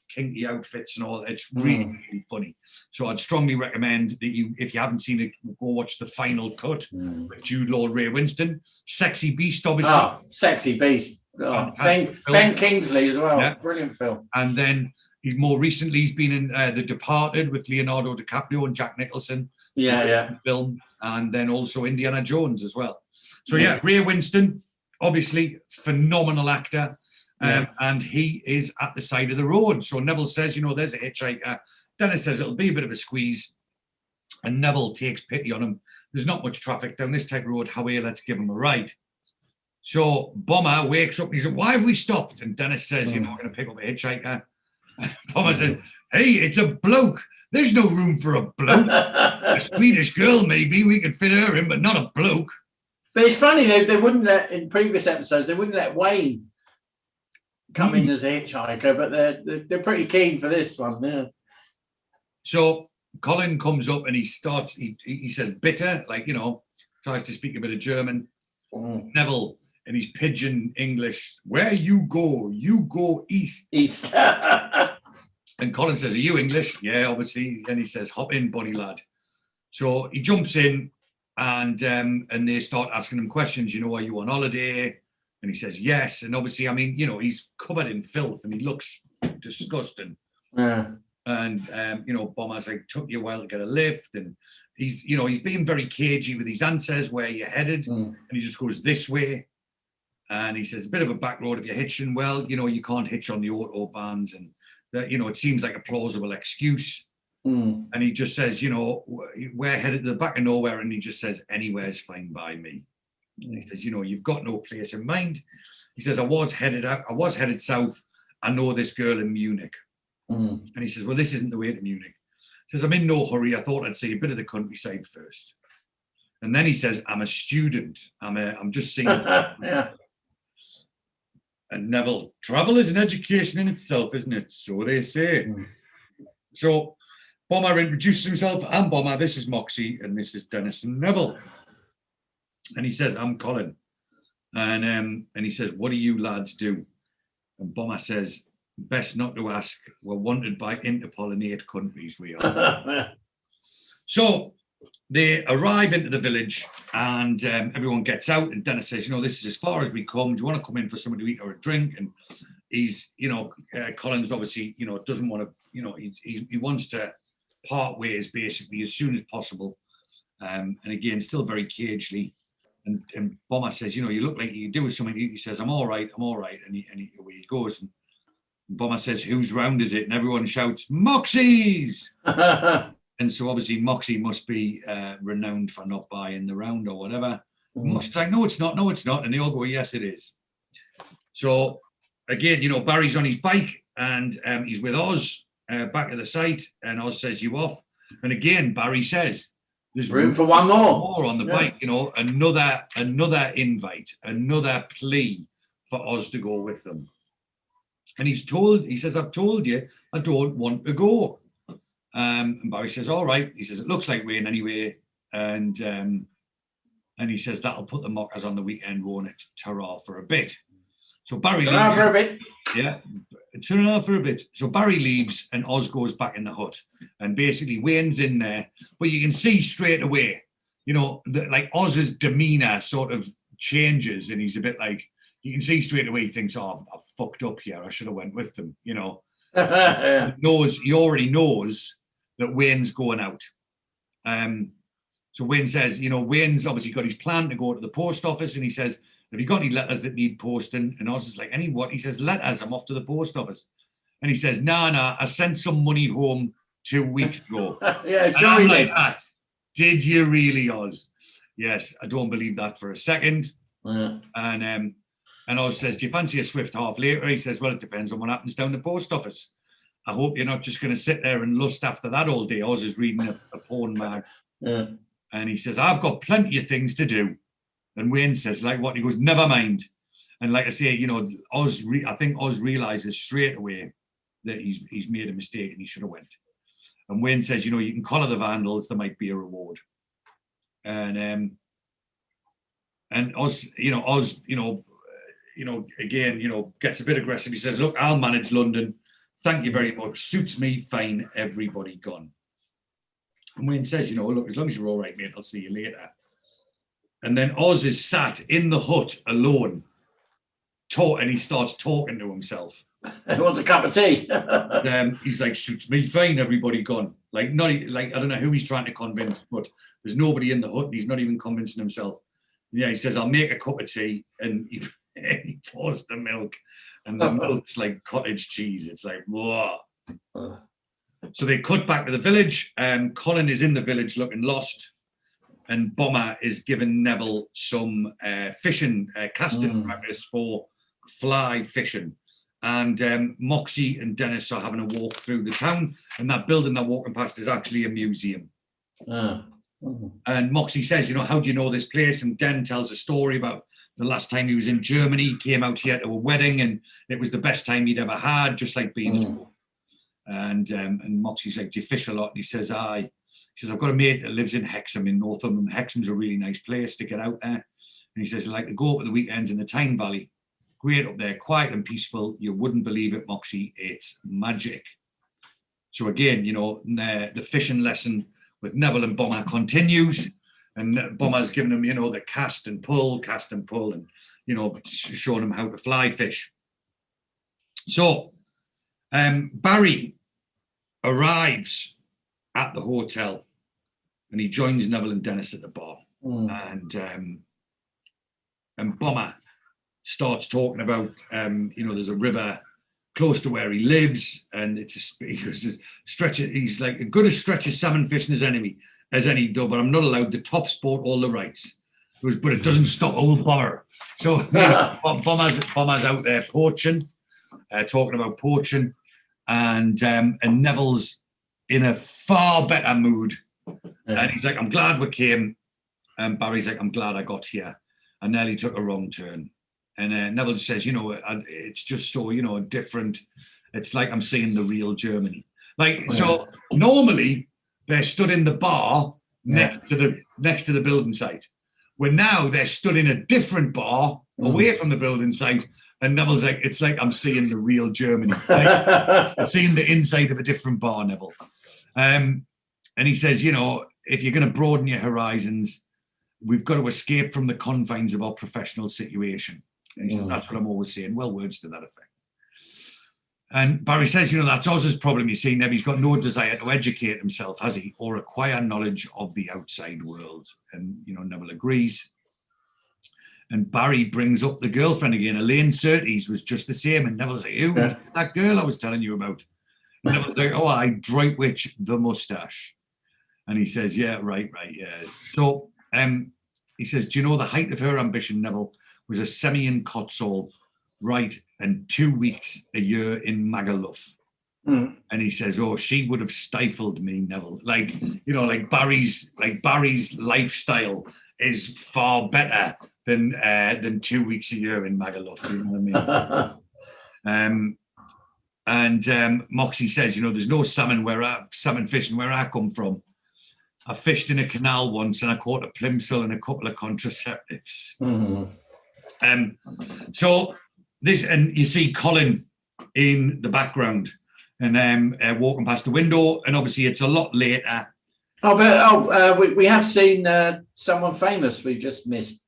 kinky outfits and all. It's really, really funny. So I'd strongly recommend that if you haven't seen it, go watch The Final Cut with Jude Law, Ray Winston, Sexy Beast, obviously.
Oh, Sexy Beast. Oh, Ben Kingsley as well. Yeah. Brilliant film.
And then he's been in The Departed with Leonardo DiCaprio and Jack Nicholson. Film, and then also Indiana Jones as well. So Ray Winston, obviously phenomenal actor, and he is at the side of the road. So Neville says, there's a hitchhiker. Dennis says it'll be a bit of a squeeze, and Neville takes pity on him. There's not much traffic down this type of road. However, let's give him a ride. So Bomber wakes up and he says, "Why have we stopped?" And Dennis says, "We're going to pick up a hitchhiker." Bomber says, "Hey, it's a bloke. There's no room for a bloke. A Swedish girl, maybe. We could fit her in, but not a bloke."
But it's funny, they wouldn't let, in previous episodes, they wouldn't let Wayne come in as a hitchhiker, but they're pretty keen for this one, yeah.
So Colin comes up and he says, "Bitter," tries to speak a bit of German. Neville, in his pidgin English, "Where you go east." East. And Colin says, "Are you English?" "Yeah, obviously." And he says, "Hop in, bunny lad." So he jumps in, and they start asking him questions. "Are you on holiday?" And he says, "Yes." And obviously, he's covered in filth and he looks disgusting.
Yeah.
And Bomber's like, "Took you a while to get a lift," and he's being very cagey with his answers. "Where you headed?" And he just goes, "This way." And he says, "A bit of a back road if you're hitching. Well, you can't hitch on the autobahns," and that, it seems like a plausible excuse. And he just says, "We're headed to the back of nowhere," and he just says, "Anywhere's fine by me." And he says, "You've got no place in mind." He says, I was headed south. I know this girl in Munich." And he says, "Well, this isn't the way to Munich." He says, "I'm in no hurry. I thought I'd see a bit of the countryside first." And then he says, "I'm a student. I'm just seeing."
Yeah.
And Neville, "Travel is an education in itself, isn't it? So they say." So Bomber introduces himself. "I'm Bomber. This is Moxie, and this is Dennis and Neville." And he says, "I'm Colin." And he says, "What do you lads do?" And Bomber says, "Best not to ask. We're wanted by Interpol in 8 countries, we are." So they arrive into the village, and everyone gets out, and Dennis says, this is as far as we come. Do you want to come in for something to eat or a drink? And he's, Collins obviously, doesn't want to, he wants to part ways basically as soon as possible. And again, still very cagely. And Bomber says, you look like you do something. He says, I'm all right. And away he goes. And Bomber says, whose round is it? And everyone shouts, Moxie's! And so obviously Moxie must be renowned for not buying the round or whatever. Moxie's like, no, it's not. And they all go, yes, it is. So again, Barry's on his bike, and he's with Oz back at the site, and Oz says, you off? And again, Barry says, there's
room for one more
on the bike, another invite, another plea for Oz to go with them. And he says, I've told you I don't want to go. And Barry says, all right. He says, it looks like rain anyway. And he says, that'll put the mockers on the weekend, won't it? Ta-ra for a bit. So Barry leaves.
For a bit.
Yeah, ta-ra for a bit. So Barry leaves, and Oz goes back in the hut. And basically Wayne's in there. But you can see straight away, like Oz's demeanor sort of changes, and he's a bit like, you can see straight away he thinks, oh, I've fucked up here. I should have went with them, He already knows that Wayne's going out. So Wayne says, Wayne's obviously got his plan to go to the post office, and he says, have you got any letters that need posting? And Oz is like, any what? He says, letters, I'm off to the post office. And he says, nah, I sent some money home 2 weeks ago.
Yeah,
sure. I'm like, that. Did you really, Oz? Yes, I don't believe that for a second.
Yeah.
And Oz says, do you fancy a swift half later? He says, well, it depends on what happens down the post office. I hope you're not just going to sit there and lust after that all day. Oz is reading a porn mag.
Yeah.
And he says, I've got plenty of things to do. And Wayne says, like what? He goes, never mind. And like I say, I think Oz realizes straight away that he's made a mistake and he should have went. And Wayne says, you can collar the vandals, there might be a reward. And Oz, again, gets a bit aggressive. He says, look, I'll manage London. Thank you very much. Suits me fine. Everybody gone. And Wayne says, look, as long as you're all right, mate, I'll see you later. And then Oz is sat in the hut alone, and he starts talking to himself.
He wants a cup of tea.
He's like, suits me fine, everybody gone. Like, I don't know who he's trying to convince, but there's nobody in the hut, and he's not even convincing himself. Yeah, he says, I'll make a cup of tea, and he pours the milk, and the milk's like cottage cheese. It's like, whoa. So they cut back to the village. Colin is in the village looking lost, and Bomber is giving Neville some fishing, casting practice for fly fishing. And Moxie and Dennis are having a walk through the town, and that building they're walking past is actually a museum. And Moxie says, how do you know this place? And Den tells a story about the last time he was in Germany. He came out here to a wedding, and it was the best time he'd ever had, just like being at home. And Moxie's like, do you fish a lot? And he says, aye. He says, I've got a mate that lives in Hexham in Northumberland. Hexham's a really nice place to get out there. And he says, I like to go up at the weekends in the Tyne Valley. Great up there, quiet and peaceful. You wouldn't believe it, Moxie. It's magic. So again, the fishing lesson with Neville and Bomber continues. And Bomber's giving them, the cast and pull, and, showing them how to fly fish. So Barry arrives at the hotel, and he joins Neville and Dennis at the bar. And Bomber starts talking about, there's a river close to where he lives, and it's a stretch. He's like as good a stretch of salmon fishing as any, though, but I'm not allowed the top sport all the rights. But it doesn't stop old Bomber. So Bomber's out there poaching, talking about poaching, and Neville's in a far better mood. And he's like, I'm glad we came. And Barry's like, I'm glad I got here. I nearly took a wrong turn. And Neville says, it's just so, different. It's like I'm seeing the real Germany. So normally they're stood in the bar next to the building site. Where now they're stood in a different bar away from the building site. And Neville's like, it's like I'm seeing the real Germany. I'm seeing the inside of a different bar, Neville. And he says, if you're going to broaden your horizons, we've got to escape from the confines of our professional situation. And he says, that's what I'm always saying. Well, words to that effect. And Barry says, that's Oz's problem. You see, Nev, he's got no desire to educate himself, has he? Or acquire knowledge of the outside world. And, Neville agrees. And Barry brings up the girlfriend again. Elaine Surtees was just the same. And Neville's like, who is that girl I was telling you about? And Neville's like, I Droitwich the mustache. And he says, yeah, right, yeah. So he says, do you know the height of her ambition, Neville, was a semi in Cotsall, right, and 2 weeks a year in Magaluf. And he says, she would have stifled me, Neville. Like Barry's lifestyle is far better than 2 weeks a year in Magaluf. You know what I mean? And Moxie says, there's no salmon fishing where I come from. I fished in a canal once and I caught a plimsoll and a couple of contraceptives. So this, and you see Colin in the background and walking past the window, and obviously it's a lot later.
We have seen someone famous we just missed.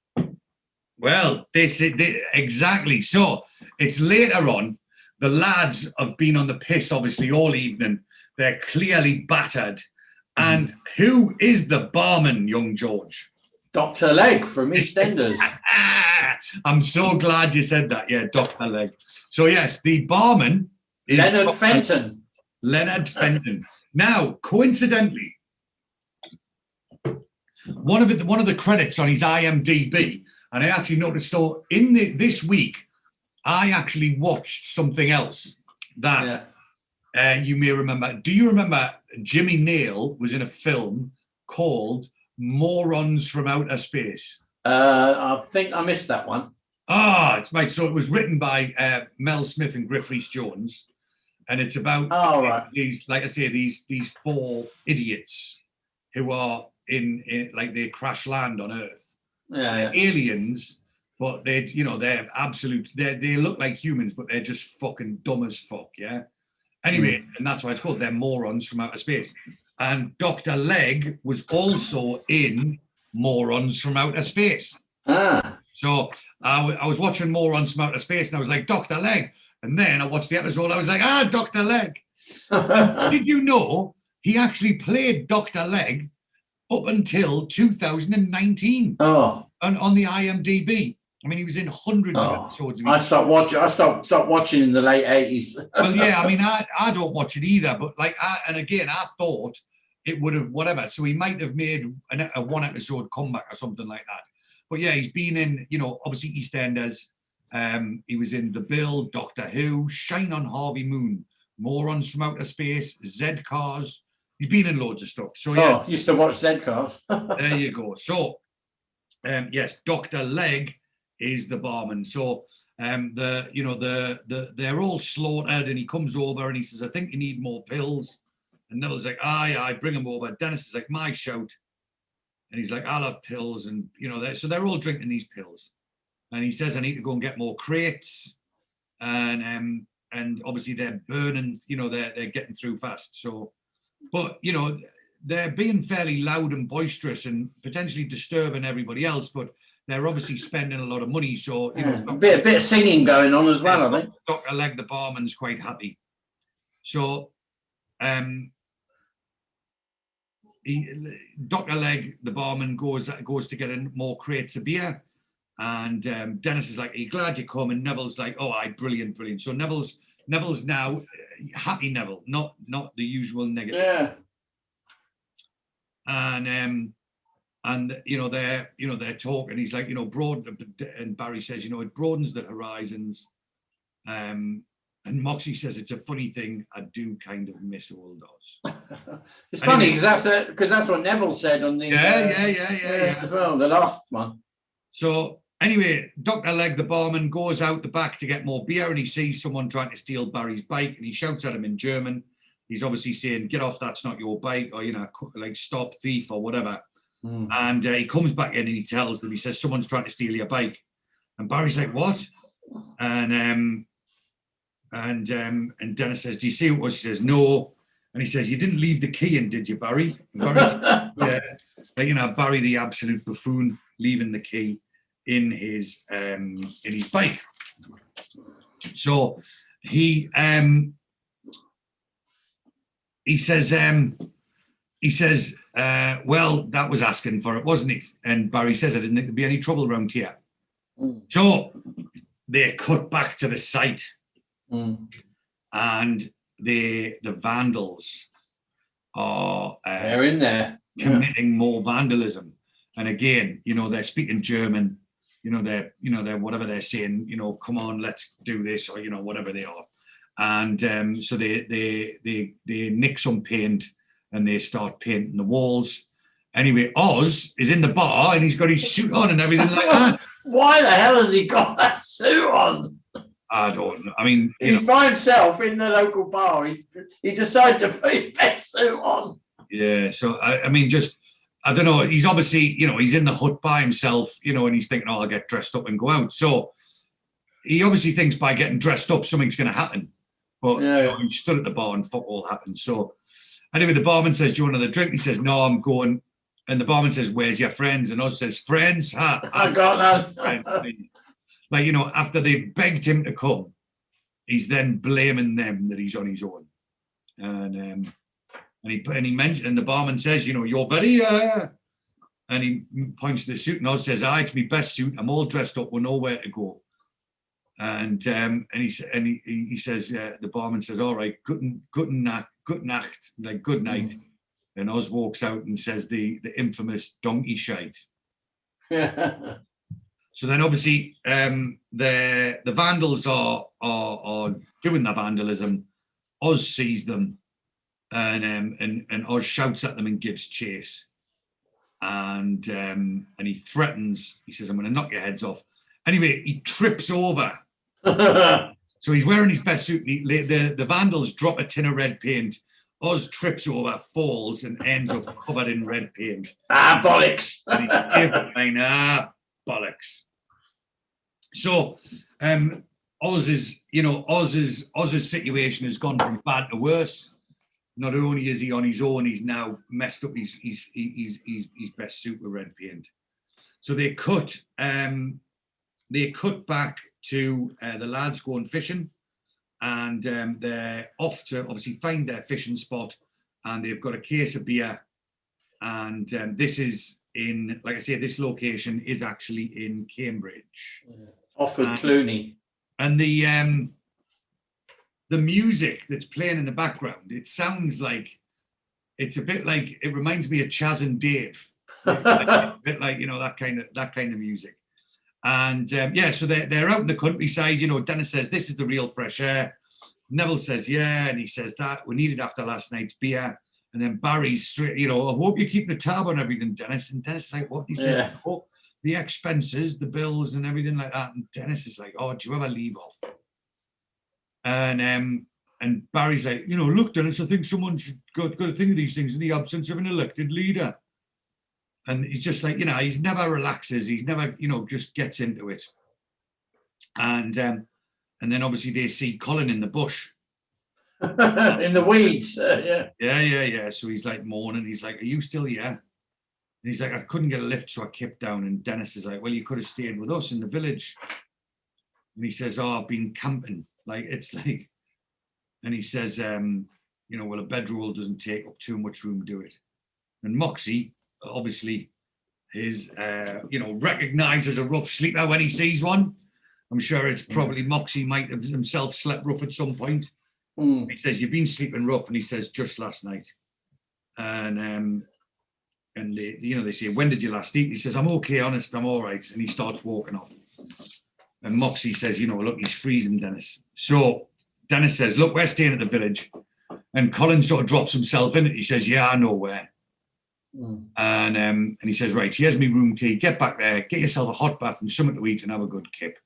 Well, exactly. So it's later on. The lads have been on the piss, obviously, all evening. They're clearly battered. And who is the barman, young George?
Dr. Legg from EastEnders.
I'm so glad you said that. Yeah, Dr. Legg. So, yes, the barman is
Leonard Fenton.
Leonard Fenton. Now, coincidentally, one of the credits on his IMDb, and I actually noticed, so in this week, I actually watched something else that you may remember. Do you remember Jimmy Nail was in a film called Morons from Outer Space?
I think I missed that one.
It's right. So it was written by Mel Smith and Griff Rhys-Jones, and it's about these, like I say, these four idiots who are in like they crash land on Earth. Aliens. But they're absolute. They look like humans, but they're just fucking dumb as fuck. Yeah. Anyway, and that's why it's called. They're morons from outer space. And Dr. Legg was also in Morons from Outer Space. So I was watching Morons from Outer Space, and I was like, Dr. Legg. And then I watched the episode. I was like, Dr. Legg. Did you know he actually played Dr. Legg up until 2019? On the IMDb. I mean, he was in hundreds of episodes. I stopped
watching in the late 80s.
Well, yeah, I mean, I don't watch it either, but I thought it would have whatever. So he might have made a one episode comeback or something like that. But yeah, he's been in, obviously EastEnders. He was in The Bill, Doctor Who, Shine on Harvey Moon, Morons from Outer Space, Z Cars. He's been in loads of stuff. So yeah,
used to watch Z Cars.
There you go. So yes, Dr. Legg is the barman. So they're all slaughtered, and he comes over and he says, I think you need more pills. And Neville's like, aye, bring them over. Dennis is like, my shout. And he's like, I'll have pills. And so they're all drinking these pills. And he says, I need to go and get more crates. And obviously they're burning, they're getting through fast. So, but they're being fairly loud and boisterous and potentially disturbing everybody else, but they're obviously spending a lot of money. So,
a bit of singing going on as well, I think.
Dr. Legg, the barman's quite happy. So, Dr. Legg, the barman, goes to get in more crates of beer. And Dennis is like, are you glad you come? And Neville's like, brilliant. So Neville's now happy Neville, not the usual negative.
Yeah.
And they're talking. He's like, broad, and Barry says, it broadens the horizons. And Moxie says it's a funny thing. I do kind of miss old Oz.
It's funny because that's what Neville said on the as well, the last one.
So anyway, Dr. Legg, the barman, goes out the back to get more beer, and he sees someone trying to steal Barry's bike, and he shouts at him in German. He's obviously saying, "Get off! That's not your bike," or like "Stop, thief," or whatever. And he comes back in and he tells them. He says, "Someone's trying to steal your bike," and Barry's like, "What?" And Dennis says, "Do you see what?" She says, "No." And he says, "You didn't leave the key in, did you, Barry?" And Barry yeah. Like, you know, Barry, the absolute buffoon, leaving the key in his bike. So he says, well, that was asking for it, wasn't it? And Barry says, "I didn't think there'd be any trouble around here." So they cut back to the site, and the vandals are
they're in there
committing more vandalism. And again, you know, they're speaking German. You know, they're whatever they're saying. You know, come on, let's do this, or you know, whatever they are. And so they nick some paint and they start painting the walls. Anyway, Oz is in the bar and he's got his suit on and everything like that.
Why the hell has he got that suit on?
I don't know. I mean,
he's by himself in the local bar. He decided to put his best suit on.
Yeah. So I mean, just I don't know. He's obviously, you know, he's in the hut by himself, you know, and he's thinking, "Oh, I'll get dressed up and go out." So he obviously thinks by getting dressed up, something's going to happen. But you know, he stood at the bar and fuck all happened. So anyway, the barman says, "Do you want another drink?" He says, "No, I'm going." And the barman says, "Where's your friends?" And Oz says, "Friends?
I got
that." Like, you know, after they begged him to come, he's then blaming them that he's on his own. And he mentioned, and the barman says, "You know, you're very and he points to the suit, and Oz says, "Ah, it's my best suit. I'm all dressed up. We're nowhere to go." And he says, the barman says, "All right, good night, like good night." And Oz walks out and says the infamous donkey shite. So then obviously the vandals are doing the vandalism. Oz sees them and Oz shouts at them and gives chase. And he threatens, he says, "I'm going to knock your heads off." Anyway, he trips over. So he's wearing his best suit. And the vandals drop a tin of red paint. Oz trips over, falls, and ends up covered in red paint.
Bollocks!
And he's giving bollocks. So Oz's situation has gone from bad to worse. Not only is he on his own, he's now messed up his best suit with red paint. So they cut back to the lads going fishing, and they're off to obviously find their fishing spot, and they've got a case of beer. And this is in, like I say, this location is actually in Cambridge.
Offord Clooney.
And the music that's playing in the background, it sounds like, it's a bit like, it reminds me of Chaz and Dave. A bit like, you know, that kind of music. And so they're out in the countryside. You know, Dennis says, "This is the real fresh air." Neville says, "Yeah," and he says, "That we need it after last night's beer." And then Barry's straight, you know, "I hope you're keeping a tab on everything, Dennis." And Dennis is like, "What?" He says, "Oh, the expenses, the bills, and everything like that." And Dennis is like, "Oh, do you ever leave off?" And Barry's like, "You know, look, Dennis, I think someone should got to think of these things in the absence of an elected leader." And he's just like, you know, he's never relaxes. He's never, you know, just gets into it. And then obviously they see Colin in the bush.
In the weeds, yeah.
Yeah. So he's like mourning. He's like, "Are you still here?" And he's like, "I couldn't get a lift, so I kept down." And Dennis is like, "Well, you could have stayed with us in the village." And he says, "Oh, I've been camping." Like, it's like, and he says, "You know, well, a bedroll doesn't take up too much room, do it?" And Moxie, obviously, is, you know, recognised as a rough sleeper when he sees one. I'm sure it's probably Moxie might have himself slept rough at some point. He says, "You've been sleeping rough," and he says, "Just last night." And they, you know, they say, "When did you last eat?" He says, "I'm okay, honest, I'm all right." And he starts walking off. And Moxie says, "You know, look, he's freezing, Dennis." So Dennis says, "Look, we're staying at the village." And Colin sort of drops himself in it. He says, "Yeah, I know where." And he says, "Right, here's my room key. Get back there, get yourself a hot bath and something to eat, and have a good kip."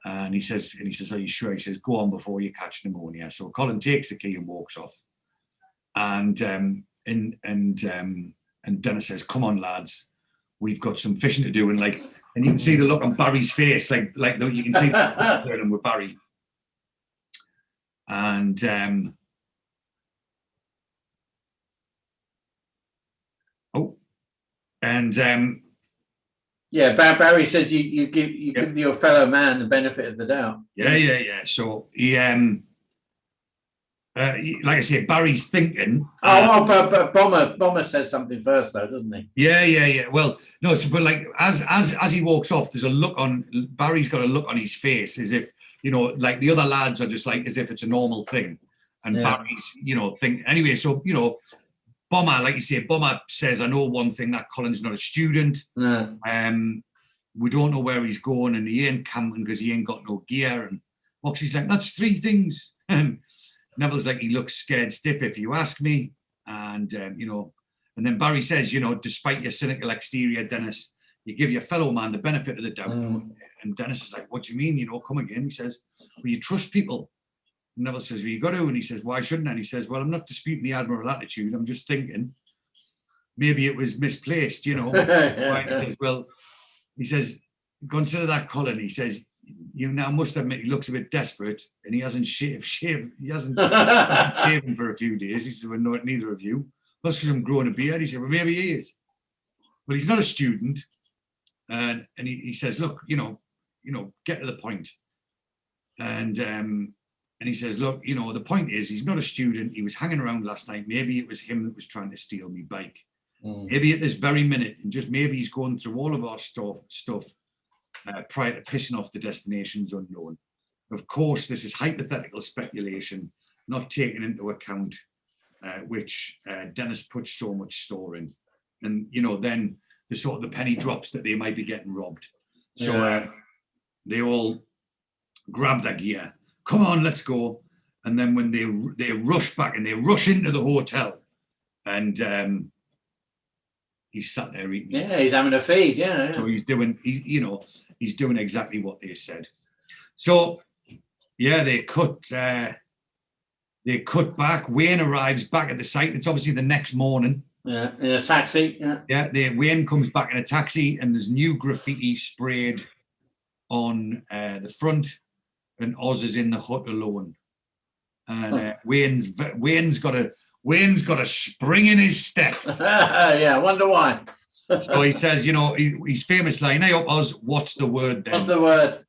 And he says, "Are you sure?" He says, "Go on before you catch pneumonia." So Colin takes the key and walks off. And Dennis says, "Come on, lads, we've got some fishing to do." And you can see the look on Barry's face, you can see the with Barry. And And
Barry says you give your fellow man the benefit of the doubt.
Yeah. So he, like I say, Barry's thinking.
But Bomber says something first, though, doesn't he?
Yeah. Well, no, but like as he walks off, there's a look on Barry's got a look on his face as if, you know, like the other lads are just like as if it's a normal thing, and Barry's, you know, think anyway. So, you know, Bomber, like you say, Bomber says, I know one thing, that Colin's not a student.
No.
We don't know where he's going, and he ain't camping because he ain't got no gear. And Moxie's like, that's 3 things. And Neville's like, he looks scared stiff if you ask me. And, you know, and then Barry says, you know, despite your cynical exterior, Dennis, you give your fellow man the benefit of the doubt. And Dennis is like, what do you mean? You know, come again. He says, well, you trust people. And Neville says, well, you got to. And he says, why shouldn't I? And he says, well, I'm not disputing the admiral attitude. I'm just thinking maybe it was misplaced, you know. Right? He says, well, he says, consider that Colin. He says, you now must admit he looks a bit desperate, and he hasn't shaved. He hasn't shaven for a few days. He said, well, no, neither of you. Plus, because I'm growing a beard. He said, well, maybe he is. Well, he's not a student. And he says, look, you know, get to the point. And he says, look, you know, the point is he's not a student. He was hanging around last night. Maybe it was him that was trying to steal me bike. Maybe at this very minute, and just maybe he's going through all of our stuff prior to pissing off the destinations unknown. Of course, this is hypothetical speculation, not taking into account which Dennis puts so much store in. And, you know, then the sort of the penny drops that they might be getting robbed. So they all grab their gear. Come on, let's go. And then when they rush back and they rush into the hotel, and he's sat there eating.
Yeah, he's having a feed. Yeah.
So he's doing exactly what they said. So yeah, they cut back. Wayne arrives back at the site. It's obviously the next morning.
Yeah, in a taxi. Yeah.
Wayne comes back in a taxi, and there's new graffiti sprayed on the front, and Oz is in the hut alone. And Wayne's got a spring in his step.
Yeah, I wonder why.
So he says, you know, he's famous line, hey up, Oz, what's the word then?
What's the word?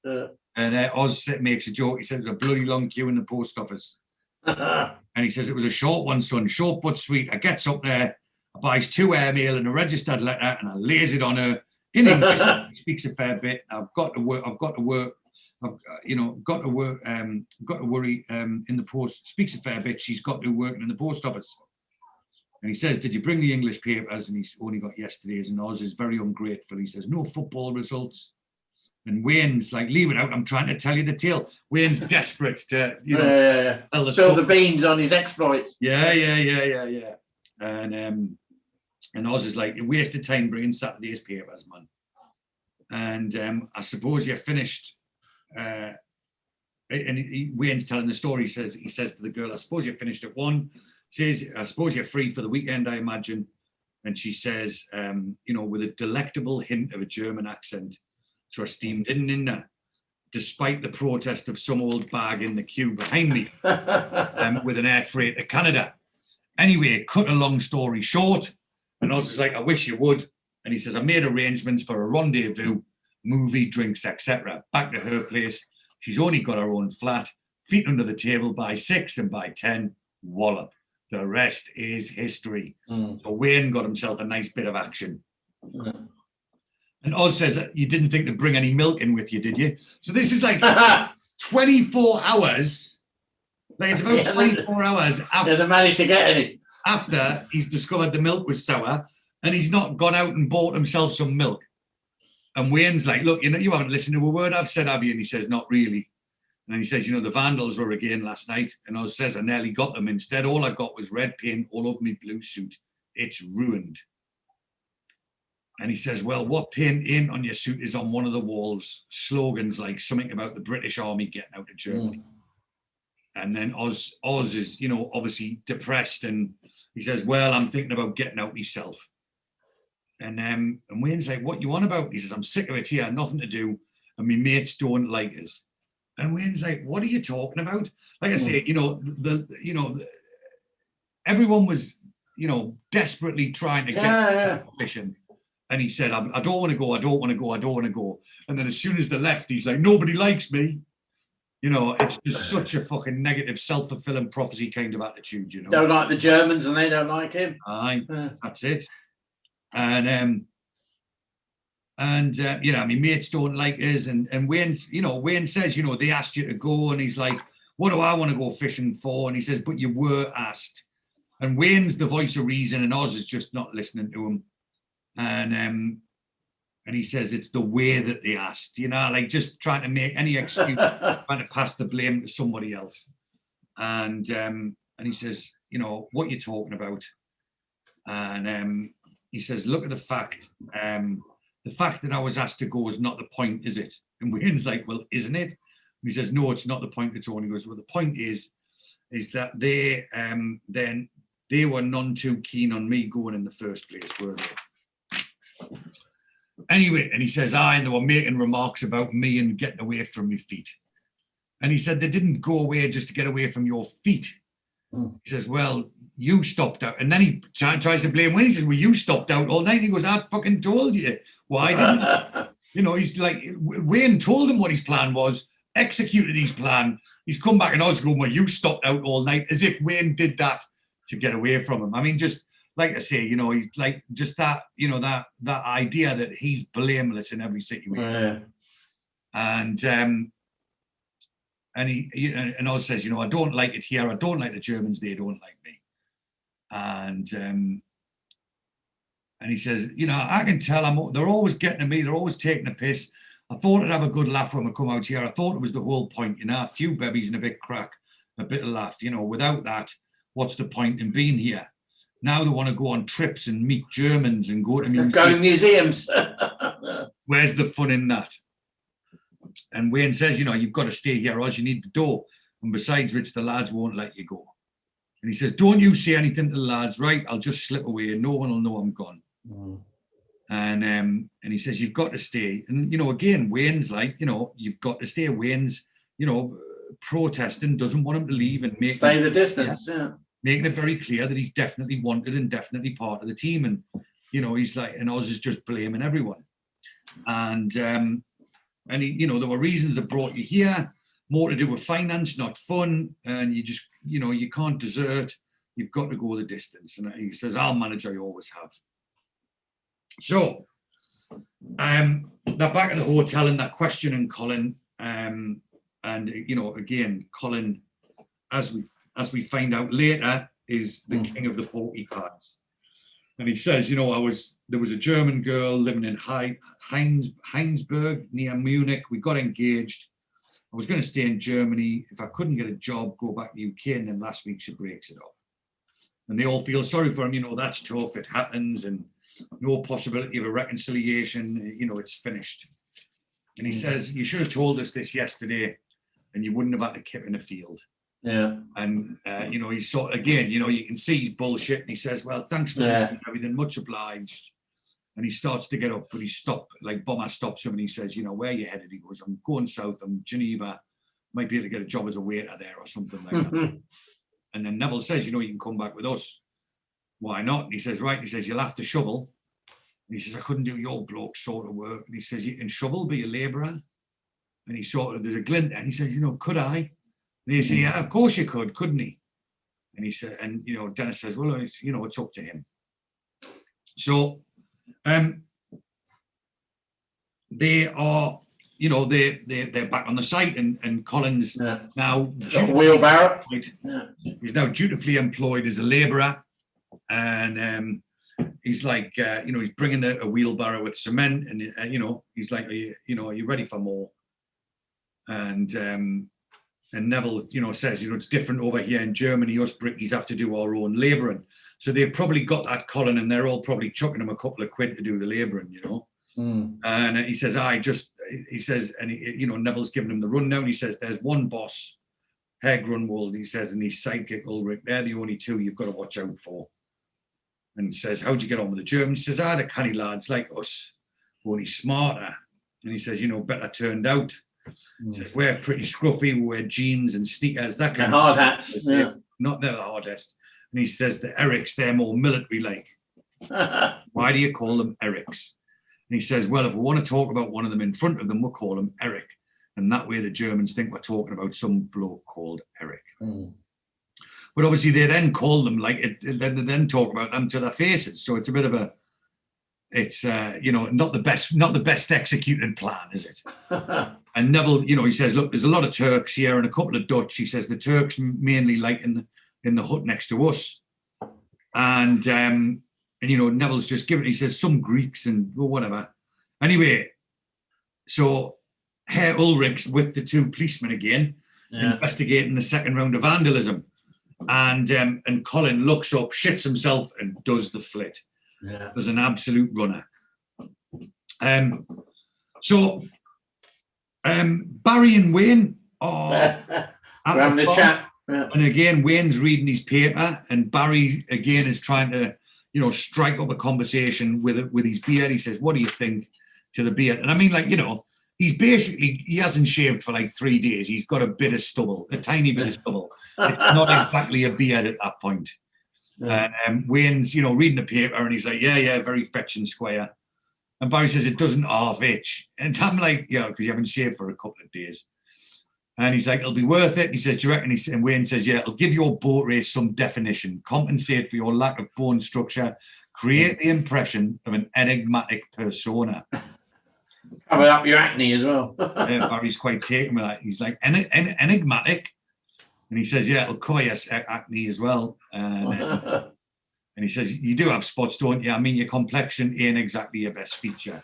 And Oz makes a joke. He says, there's a bloody long queue in the post office. And he says, it was a short one, son, short but sweet. I gets up there, I buys 2 airmail and a registered letter, and I lays it on her in English. She speaks a fair bit. I've got to worry in the post. Speaks a fair bit. She's got to working in the post office. And he says, did you bring the English papers? And he's only got yesterday's. And Oz is very ungrateful. He says, no football results. And Wayne's like, leave it out. I'm trying to tell you the tale. Wayne's desperate to, you know,
spill the beans on his exploits.
Yeah. And Oz is like, you wasted time bringing Saturday's papers, man. And I suppose you're finished. Wayne's telling the story. He says to the girl, I suppose you're finished at 1. Says, I suppose you're free for the weekend, I imagine. And she says, you know, with a delectable hint of a German accent. So I steamed in there, despite the protest of some old bag in the queue behind me, with an air freight to Canada. Anyway, cut a long story short. And Oz is like, I wish you would. And he says, I made arrangements for a rendezvous, movie, drinks, etc. Back to her place. She's only got her own flat, feet under the table by 6, and by 10, wallop. The rest is history. So Wayne got himself a nice bit of action. And Oz says, you didn't think to bring any milk in with you, did you? So this is like 24 hours. Like it's about 24 hours after.
Doesn't manage to get any.
After he's discovered the milk was sour, and he's not gone out and bought himself some milk. And Wayne's like, look, you know, you haven't listened to a word I've said, have you? And he says, not really. And he says, you know, the vandals were again last night. And Oz says, I nearly got them. Instead, all I got was red paint all over my blue suit. It's ruined. And he says, well, what paint ain't on your suit is on one of the walls. Slogans like something about the British Army getting out of Germany. And then Oz is, you know, obviously depressed. And he says, well, I'm thinking about getting out myself. And Wayne's like, what you on about? He says, I'm sick of it here, nothing to do. And my mates don't like us. And Wayne's like, what are you talking about? Like I say, you know, everyone was, you know, desperately trying to get fishing. And he said, I don't want to go, I don't want to go, I don't want to go. And then as soon as they left, he's like, nobody likes me. You know, it's just such a fucking negative, self-fulfilling prophecy kind of attitude, you know.
Don't like the Germans and they don't like him.
Aye, that's it. And you know, I mean, mates don't like us. And Wayne says, you know, they asked you to go. And he's like, what do I want to go fishing for? And he says, but you were asked. And Wayne's the voice of reason and Oz is just not listening to him. And he says it's the way that they asked, you know, like just trying to make any excuse, trying to pass the blame to somebody else. And he says, you know, what you're talking about. And he says, look at the fact that I was asked to go is not the point, is it? And Wayne's like, well, isn't it? And he says, no, it's not the point at all. And he goes, well, the point is that they were none too keen on me going in the first place, were they? Anyway, and he says, and they were making remarks about me and getting away from my feet. And he said, they didn't go away just to get away from your feet. He says, well, you stopped out. And then he tries to blame Wayne. He says, well, you stopped out all night. He goes, I fucking told you. Why didn't I? You know, he's like, Wayne told him what his plan was, executed his plan. He's come back and I was going, well, you stopped out all night, as if Wayne did that to get away from him. I mean, just like I say, you know, he's like just that, you know, that idea that he's blameless in every situation. And Oz says, you know, I don't like it here. I don't like the Germans. They don't like me. And he says, you know, I can tell they're always getting at me. They're always taking a piss. I thought I'd have a good laugh when I come out here. I thought it was the whole point, you know, a few babies and a bit crack, a bit of laugh. You know, without that, what's the point in being here? Now they want to go on trips and meet Germans and go to
museums.
Where's the fun in that? And Wayne says, you know, you've got to stay here, or else you need the dough. And besides which, the lads won't let you go. And he says, don't you say anything to the lads, right? I'll just slip away. No one will know I'm gone. And he says, you've got to stay. And, you know, again, Wayne's like, you know, you've got to stay. Wayne's, you know, protesting, doesn't want him to leave and
stay the distance,
making it very clear that he's definitely wanted and definitely part of the team. And, you know, he's like, and Oz is just blaming everyone. And he, you know, there were reasons that brought you here, more to do with finance, not fun. And you just, you know, you can't desert. You've got to go the distance. And he says, I'll manage, I always have. So they're back at the hotel and they're questioning Colin. And, you know, again, Colin, as we find out later, is the king of the porcupines. And he says, you know, there was a German girl living in Heinsberg near Munich. We got engaged. I was going to stay in Germany. If I couldn't get a job, go back to the UK. And then last week she breaks it off. And they all feel sorry for him. You know, that's tough. It happens. And no possibility of a reconciliation. You know, it's finished. And he says, you should have told us this yesterday and you wouldn't have had to kip in a field.
Yeah.
And, you know, he's sort again, you know, you can see he's bullshit. And he says, well, thanks for everything. Much obliged. And he starts to get up, but he stopped, like Bomber stops him and he says, you know, where are you headed? He goes, I'm going south. I'm Geneva. Might be able to get a job as a waiter there or something like that. And then Neville says, you know, you can come back with us. Why not? And he says, right. He says, you'll have to shovel. And he says, I couldn't do your bloke sort of work. And he says, you can shovel, be a labourer. And he sort of, there's a glint there. And he says, you know, could I? And he said, yeah, of course you could, couldn't he? And he said, and, you know, Dennis says, well, it's, you know, it's up to him. So they are, you know, they're back on the site and Colin's now
wheelbarrow.
He's now dutifully employed as a labourer. And he's like, you know, he's bringing a wheelbarrow with cement and, you know, he's like, are you ready for more? And Neville, you know, says, you know, it's different over here in Germany. Us Brickies have to do our own labouring. So they've probably got that Colin and they're all probably chucking him a couple of quid to do the labouring, you know. And he says, he says, and you know, Neville's giving him the rundown. He says, there's one boss, Herr Grunwald, he says, and his sidekick Ulrich, they're the only two you've got to watch out for. And he says, how'd you get on with the Germans? He says, they're canny lads like us, only smarter. And he says, you know, better turned out. He says, we're pretty scruffy, we wear jeans and sneakers, that kind
of
hard
hats. Yeah.
Not they're the hardest. And he says the Erics, they're more military like. Why do you call them Erics? And he says, well, if we want to talk about one of them in front of them, we'll call him Eric. And that way the Germans think we're talking about some bloke called Eric. But obviously they then call them they then talk about them to their faces. So it's a bit of a, it's, not the best executed plan, is it? And Neville, he says, look, there's a lot of Turks here and a couple of Dutch. He says the Turks mainly like in the hut next to us. And Neville's just given, he says, some Greeks and whatever. Anyway, so Herr Ulrich's with the two policemen again, investigating the second round of vandalism. And Colin looks up, shits himself, and does the flit. Yeah. There's an absolute runner. So Barry and Wayne are
having a chat.
Yeah. And again, Wayne's reading his paper, and Barry again is trying to, strike up a conversation with his beard. He says, "What do you think?" to the beard, and I mean, he hasn't shaved for 3 days. He's got a bit of stubble, a tiny bit of stubble. It's not exactly a beard at that point. Yeah. And Wayne's, reading the paper, and he's like, yeah, very fetch and square. And Barry says, it doesn't half itch. And I'm like, because you haven't shaved for a couple of days. And he's like, it'll be worth it. He says, do you reckon? And Wayne says, yeah, it'll give your boat race some definition, compensate for your lack of bone structure, create the impression of an enigmatic persona.
Cover up your acne as well.
Barry's quite taken with that. He's like, enigmatic. And he says, yeah, it'll cover your acne as well. And he says, you do have spots, don't you? I mean, your complexion ain't exactly your best feature.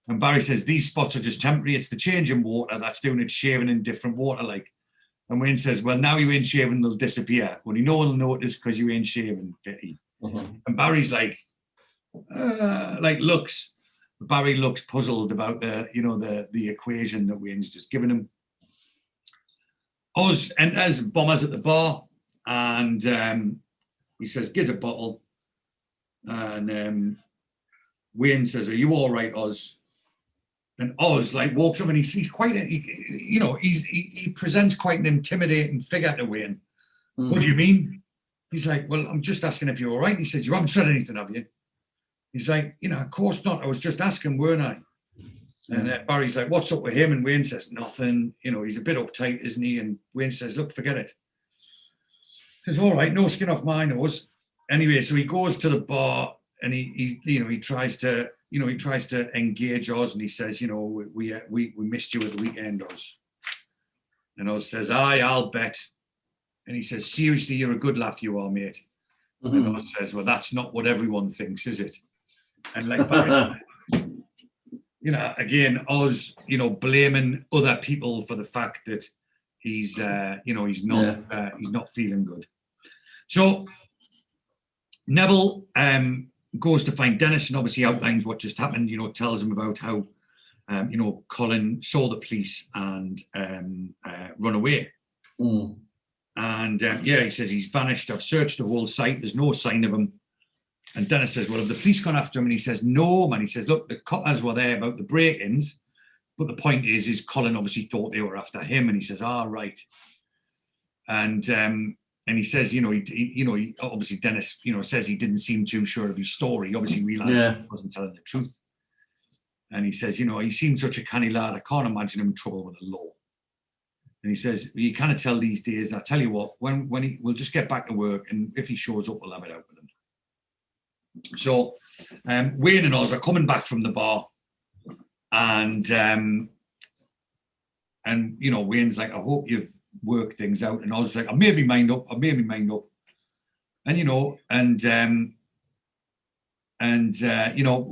And Barry says, these spots are just temporary. It's the change in water that's doing it, shaving in different water. And Wayne says, well, now you ain't shaving, they'll disappear. Well, no one will notice because you ain't shaving, Betty. And Barry's looks. Barry looks puzzled about the equation that Wayne's just given him. Oz enters, Bomber's at the bar, and he says, "Gives a bottle." And Wayne says, "Are you all right, Oz?" And Oz walks up, and he's quite he presents quite an intimidating figure to Wayne. What do you mean? He's like, "Well, I'm just asking if you're all right." He says, "You haven't said anything, have you?" He's like, of course not. I was just asking, weren't I? And Barry's like, what's up with him? And Wayne says, nothing. He's a bit uptight, isn't he? And Wayne says, look, forget it. He says, all right, no skin off my nose. Anyway, so he goes to the bar and he tries to engage Oz, and he says, we missed you at the weekend, Oz. And Oz says, aye, I'll bet. And he says, seriously, you're a good laugh, you are, mate. And Oz says, well, that's not what everyone thinks, is it? And Barry, again, Oz, blaming other people for the fact that he's not feeling good. So Neville goes to find Dennis and obviously outlines what just happened. Tells him about how Colin saw the police and run away. And he says he's vanished. I've searched the whole site. There's no sign of him. And Dennis says, well, have the police gone after him? And he says, no, man. He says, look, the coppers were there about the break-ins. But the point is Colin obviously thought they were after him. And he says, right. And he says, he obviously Dennis, says he didn't seem too sure of his story. He obviously realised he wasn't telling the truth. And he says, he seemed such a canny lad. I can't imagine him in trouble with the law. And he says, you kind of tell these days, I tell you what, when we'll just get back to work, and if he shows up, we'll have it out with him. So Wayne and Oz are coming back from the bar, and Wayne's like, I hope you've worked things out. And Oz's like, I made my mind up. And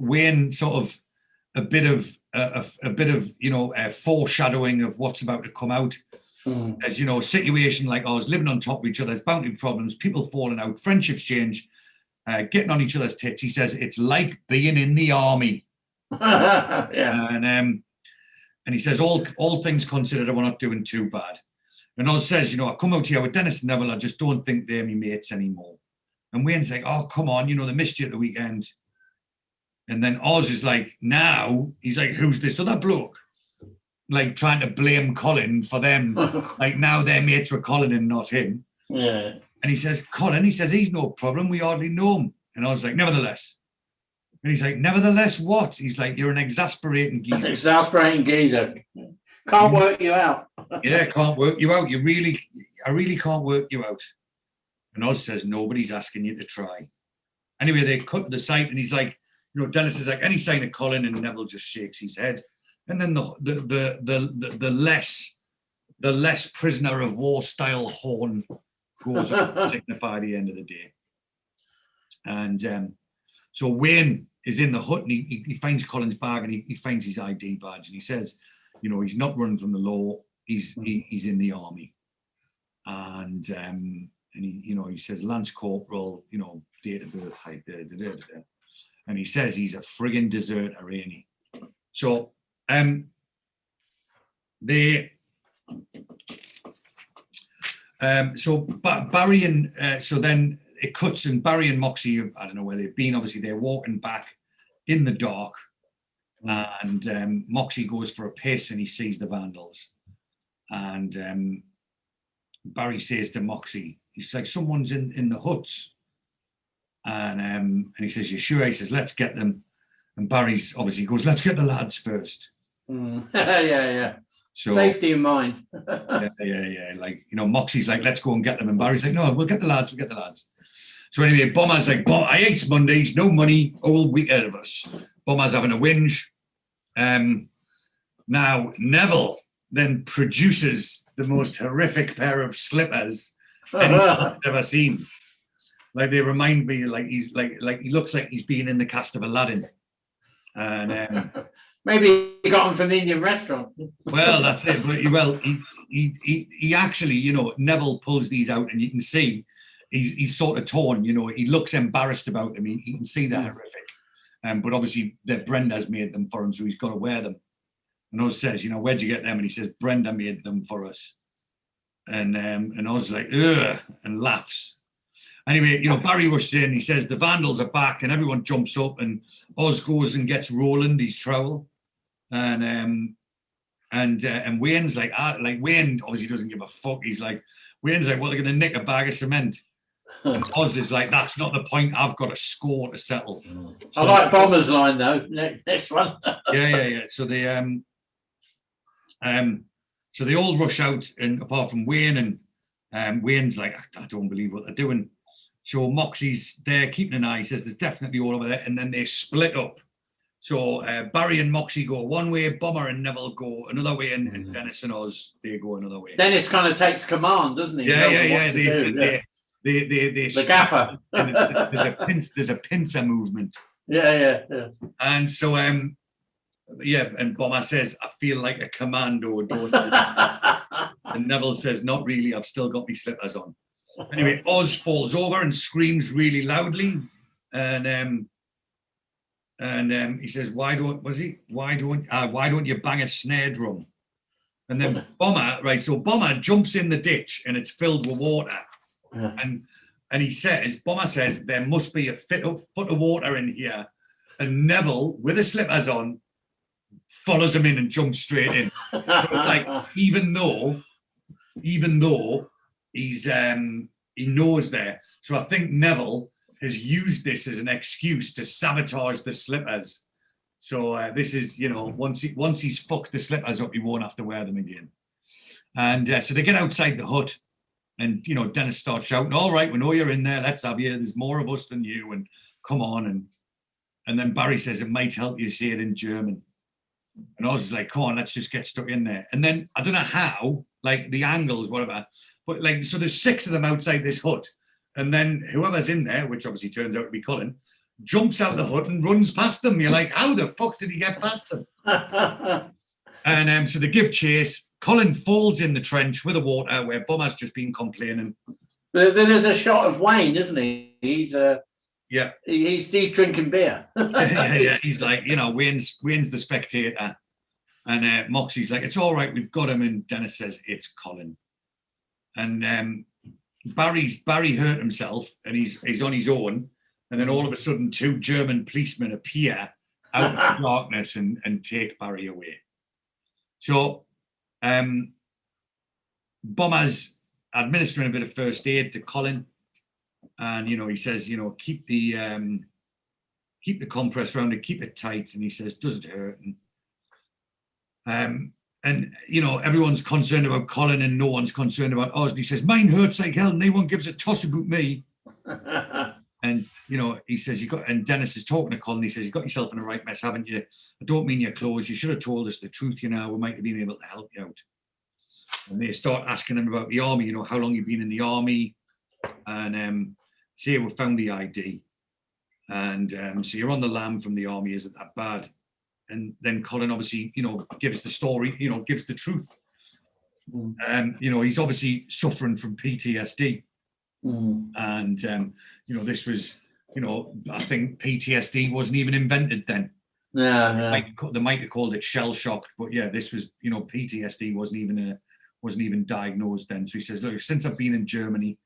Wayne sort of a bit of foreshadowing of what's about to come out. As a situation like ours, living on top of each other, there's bound to be problems, people falling out, friendships change, getting on each other's tits. He says it's like being in the army. And he says all things considered, we're not doing too bad. And Oz says, I come out here with Dennis and Neville, I just don't think they're my mates anymore. And Wayne's like, oh, come on, they missed you at the weekend. And then Oz is like, now, he's like, who's this other bloke? Trying to blame Colin for them. Now they're mates with Colin and not him. Yeah. And he says, Colin, he's no problem. We hardly know him. And I was like, nevertheless. And he's like, nevertheless, what? He's like, you're an exasperating geezer.
Exasperating geezer. Can't work you out.
Yeah, can't work you out. I really can't work you out. And Oz says, nobody's asking you to try. Anyway, they cut to the site, and he's like, Dennis is like, any sign of Colin, and Neville just shakes his head. And then the less prisoner of war style horn goes off to signify the end of the day. And so Wayne is in the hut, and he finds Colin's bag, and he finds his ID badge, and he says, he's not running from the law. He's in the army, and he says Lance Corporal, date of birth, height, and he says he's a friggin' deserter, ain't he? So Barry and so then it cuts, and Barry and Moxie, I don't know where they've been. Obviously, they're walking back in the dark, and Moxie goes for a piss, and he sees the vandals, and Barry says to Moxie, he's like, someone's in the huts, and he says, you sure? He says, let's get them. And Barry's obviously goes, let's get the lads first.
Yeah.
So,
safety in mind.
yeah. Like, Moxie's like, let's go and get them. And Barry's like, no, we'll get the lads. So anyway, Bomber's like, I hate Mondays, no money, all week ahead of us. Bomber's having a whinge. Now, Neville then produces the most horrific pair of slippers I've ever seen. Like, they remind me, like he's like he looks like he's been in the cast of Aladdin. And
maybe he got them from the Indian restaurant.
Well, that's it. But he actually, Neville pulls these out, and you can see he's sort of torn. He looks embarrassed about them. You can see they're horrific. But obviously, Brenda's made them for him, so he's got to wear them. And Oz says, where'd you get them? And he says, Brenda made them for us. And Oz is like, ugh, and laughs. Anyway, Barry rushes in. He says the vandals are back, and everyone jumps up. And Oz goes and gets Roland his trowel, and Wayne's like Wayne obviously doesn't give a fuck. He's like, Wayne's like, well, they're going to nick a bag of cement. And Oz is like, that's not the point. I've got a score to settle. So,
I like Bomber's line though. Next one.
yeah. So they all rush out, and apart from Wayne, and Wayne's like, I don't believe what they're doing. So Moxie's there keeping an eye. He says there's definitely all over there, and then they split up. So Barry and Moxie go one way, Bomber and Neville go another way, and Dennis and Oz, they go another way.
Dennis kind of takes command, doesn't he?
Yeah. The
gaffer.
There's a pincer movement.
Yeah.
And so and Bomber says, I feel like a commando, don't you? And Neville says, not really, I've still got my slippers on. Anyway, Oz falls over and screams really loudly, and he says, why don't you bang a snare drum? And then Bomber jumps in the ditch, and it's filled with water. And Bomber says there must be a foot of water in here, and Neville, with his slippers on, follows him in and jumps straight in. So it's like, even though he's he knows there. So I think Neville has used this as an excuse to sabotage the slippers. So this is, once he's fucked the slippers up, he won't have to wear them again. And so they get outside the hut, and Dennis starts shouting, all right, we know you're in there, let's have you, there's more of us than you, and come on. And then Barry says, it might help you say it in German. And I was like, come on, let's just get stuck in there. And then I don't know how, like the angles, whatever, but like, so there's 6 of them outside this hut. And then whoever's in there, which obviously turns out to be Colin, jumps out the hut and runs past them. You're like, how the fuck did he get past them? And so they give chase. Colin falls in the trench with the water where Bomber's just been complaining.
But there's a shot of Wayne, isn't he? He's he's drinking beer.
yeah. He's like, Wayne's the spectator, and Moxie's like, it's all right, we've got him. And Dennis says it's Colin, and Barry hurt himself, and he's on his own. And then all of a sudden, 2 German policemen appear out of the darkness and take Barry away. So Bomber's administering a bit of first aid to Colin, And, he says, keep the compress around it, keep it tight. And he says, does it hurt? And everyone's concerned about Colin and no one's concerned about Oz. And he says, mine hurts like hell and no one gives a toss about me. And, he says, and Dennis is talking to Colin. He says, you got yourself in a right mess, haven't you? I don't mean you're closed. You should have told us the truth, we might have been able to help you out. And they start asking him about the army, how long you've been in the army. And say we found the ID. And so you're on the lam from the army, isn't that bad? And then Colin obviously, gives the story, gives the truth. He's obviously suffering from PTSD. And, this was, I think PTSD wasn't even invented then.
Yeah.
They might have called it shell shock, but yeah, this was, PTSD wasn't even diagnosed then. So he says, look, since I've been in Germany,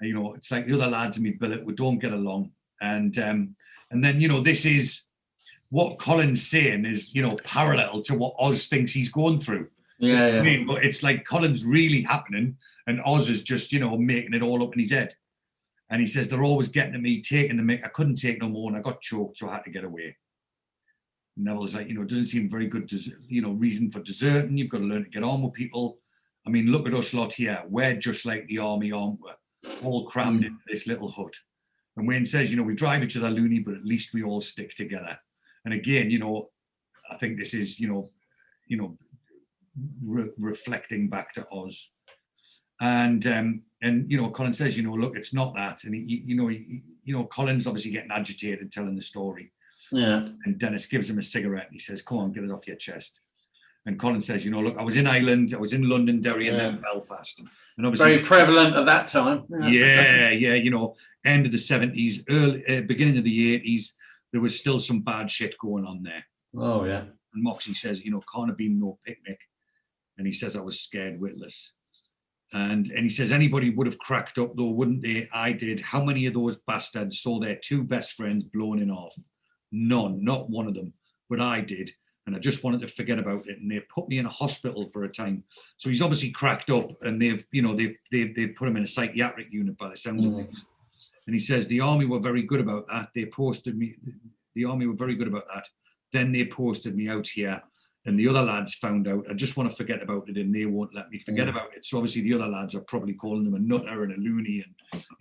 it's like the other lads in my billet, we don't get along. And then, this is what Colin's saying is, parallel to what Oz thinks he's going through.
Yeah.
I mean, but it's like Colin's really happening and Oz is just, making it all up in his head. And he says, they're always getting at me, taking the mick. I couldn't take no more and I got choked, so I had to get away. And Neville's like, it doesn't seem very good, reason for deserting. You've got to learn to get on with people. I mean, look at us lot here. We're just like the army, aren't we? All crammed into this little hut. And Wayne says, we drive each other loony, but at least we all stick together. And again, I think this is, reflecting back to Oz. And Colin says, look, it's not that. And Colin's obviously getting agitated telling the story.
Yeah.
And Dennis gives him a cigarette and he says, come on, get it off your chest. And Colin says, look, I was in Ireland, I was in London, Derry, and then Belfast. And obviously
very prevalent at that time.
Yeah, end of the 70s, early beginning of the 80s, there was still some bad shit going on there.
Oh, yeah.
And Moxie says, can't have been no picnic. And he says, I was scared witless. And he says, anybody would have cracked up though, wouldn't they? I did. How many of those bastards saw their two best friends blown in half? None, not one of them. But I did. And I just wanted to forget about it. And they put me in a hospital for a time. So he's obviously cracked up and they've put him in a psychiatric unit by the sounds of things. And he says, the army were very good about that. They posted me. The army were very good about that. Then they posted me out here. And the other lads found out, I just want to forget about it and they won't let me forget about it. So obviously the other lads are probably calling them a nutter and a loony and,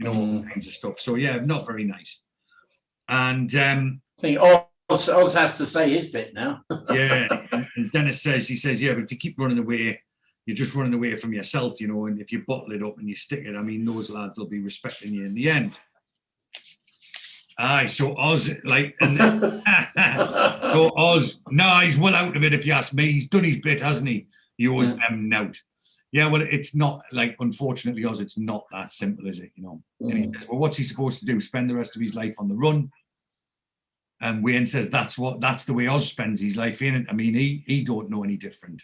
all kinds of stuff. So yeah, not very nice. And
I think Oz has to say his bit now.
Yeah. And Dennis says, yeah, but if you keep running away, you're just running away from yourself, and if you bottle it up and you stick it, I mean, those lads will be respecting you in the end. Aye, so Oz, so Oz, no, he's well out of it if you ask me. He's done his bit, hasn't he? He owes them nout. Yeah, well, it's not, unfortunately, Oz, it's not that simple, is it, And he says, well, what's he supposed to do? Spend the rest of his life on the run? And Wayne says, that's the way Oz spends his life, innit? I mean, he don't know any different.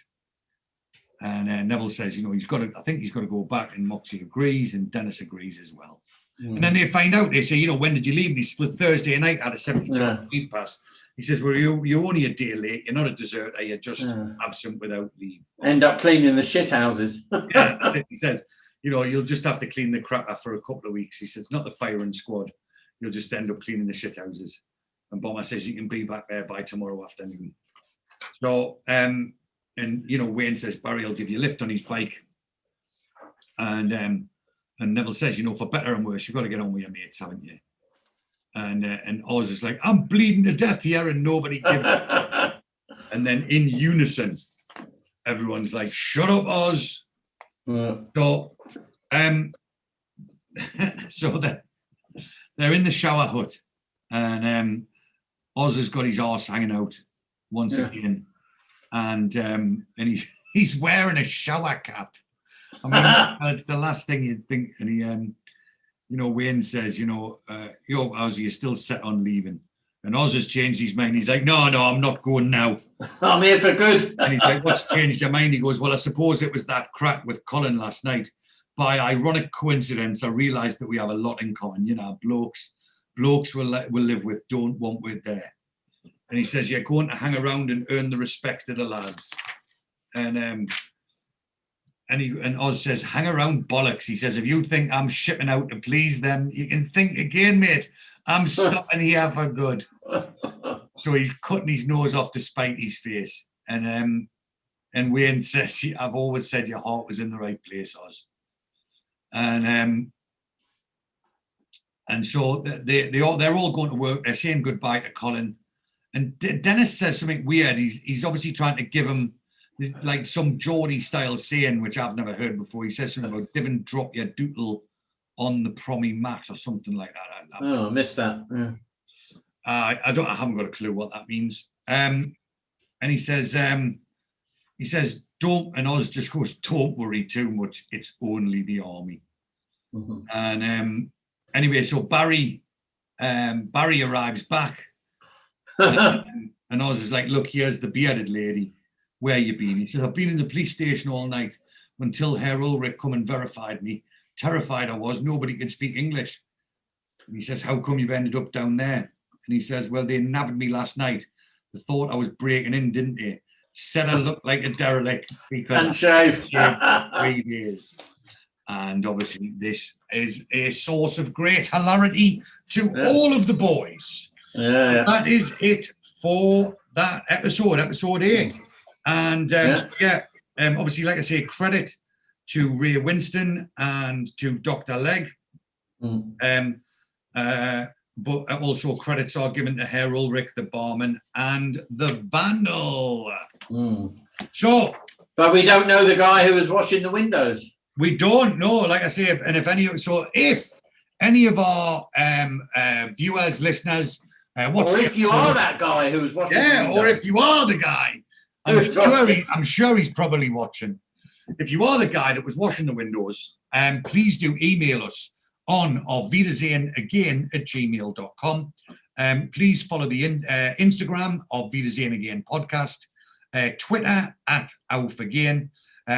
And Neville says, I think he's got to go back, and Moxie agrees, and Dennis agrees as well. And then they find out, they say, when did you leave? And he split Thursday night at a 72 leave pass. He says, well, you're only a day late. You're not a deserter. You're just absent without leave.
End up cleaning the shit houses.
Yeah, that's it. He says, you'll just have to clean the crap out for a couple of weeks. He says, not the firing squad. You'll just end up cleaning the shit houses. And Bomber says, you can be back there by tomorrow afternoon. So, Wayne says, Barry will give you a lift on his bike. And Neville says, for better and worse, you've got to get on with your mates, haven't you? And Oz is like, I'm bleeding to death here, and nobody gives it. And then in unison, everyone's like, shut up, Oz. So, so they're in the shower hut, and Oz has got his arse hanging out once again, and he's wearing a shower cap. I mean, it's the last thing you'd think. And he, Wayne says, yo, Oz, you're still set on leaving. And Oz has changed his mind. He's like, no, I'm not going now.
I'm here for good.
And he's like, what's changed your mind? He goes, well, I suppose it was that crack with Colin last night. By ironic coincidence, I realised that we have a lot in common. Blokes will live with, don't want with there. And he says, you're going to hang around and earn the respect of the lads. And and Oz says, hang around bollocks. He says, if you think I'm shipping out to please them, you can think again, mate. I'm stopping here for good. So he's cutting his nose off to spite his face. And Wayne says, I've always said your heart was in the right place, Oz. And so they're all going to work. They're saying goodbye to Colin. And Dennis says something weird. He's obviously trying to give him like some Geordie style saying, which I've never heard before. He says something about didn't drop your doodle on the prommy mat or something like that.
I missed that. Yeah.
I haven't got a clue what that means. And he says, don't, and Oz just goes, don't worry too much. It's only the army.
Mm-hmm.
And anyway, so Barry arrives back. And Oz is like, look, here's the bearded lady. Where you been? He says, I've been in the police station all night until Herr Ulrich come and verified me. Terrified I was. Nobody could speak English. And he says, how come you've ended up down there? And he says, well, they nabbed me last night. They thought I was breaking in, didn't they? Said I looked like a derelict because I shaved 3 days. And obviously this is a source of great hilarity to all of the boys.
Yeah.
That is it for that episode 8. And obviously, like I say, credit to Ray Winston and to Dr. Legg. But also credits are given to Herr Ulrich, the barman, and the vandal. So, but we don't know the guy who was washing the windows. We don't know. Like I say, if any of our viewers, listeners,
or if you are that guy who was washing the windows.
Or if you are the guy. I'm sure he's probably watching. If you are the guy that was washing the windows, please do email us on Auf Wiedersehen Again @gmail.com. Please follow the Instagram of Wiedersehen Again Podcast, Twitter @Auf Again.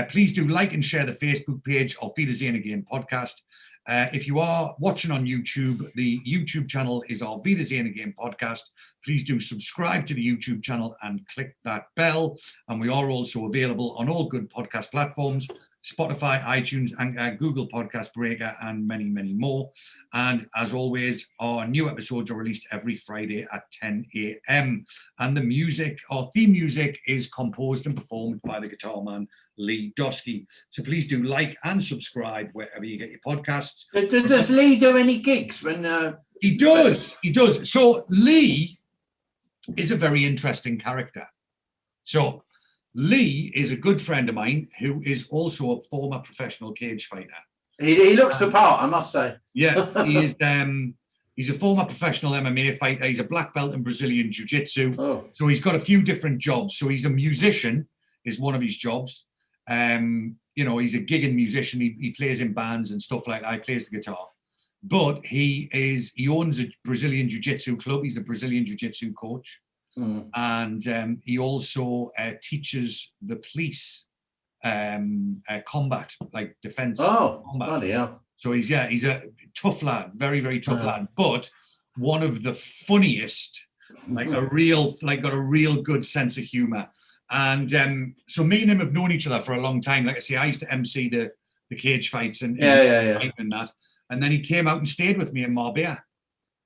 Please do like and share the Facebook page of Wiedersehen Again Podcast. If you are watching on YouTube, the YouTube channel is Auf Wiedersehen Again Podcast. Please do subscribe to the YouTube channel and click that bell. And we are also available on all good podcast platforms, Spotify, iTunes, and Google Podcast Breaker, and many, many more. And as always, our new episodes are released every Friday at 10 a.m. And the music, our theme music, is composed and performed by the guitar man, Lee Dosky. So please do like and subscribe wherever you get your podcasts.
Does Lee do any gigs when...
He does. So Lee is a very interesting character. So Lee is a good friend of mine who is also a former professional cage fighter.
He looks the part, I must say.
Yeah, he is. He's a former professional MMA fighter. He's a black belt in Brazilian Jiu-Jitsu. So he's got a few different jobs. So he's a musician, is one of his jobs. He's a gigging musician. He plays in bands and stuff like that. He plays the guitar. But he owns a Brazilian Jiu-Jitsu club. He's a Brazilian Jiu-Jitsu coach. And he also teaches the police combat, like defense. Combat.
Yeah.
So he's a tough lad, very, very tough lad, but one of the funniest, got a real good sense of humor. And so me and him have known each other for a long time. Like I say, I used to MC the cage fights and that. And then he came out and stayed with me in Marbella.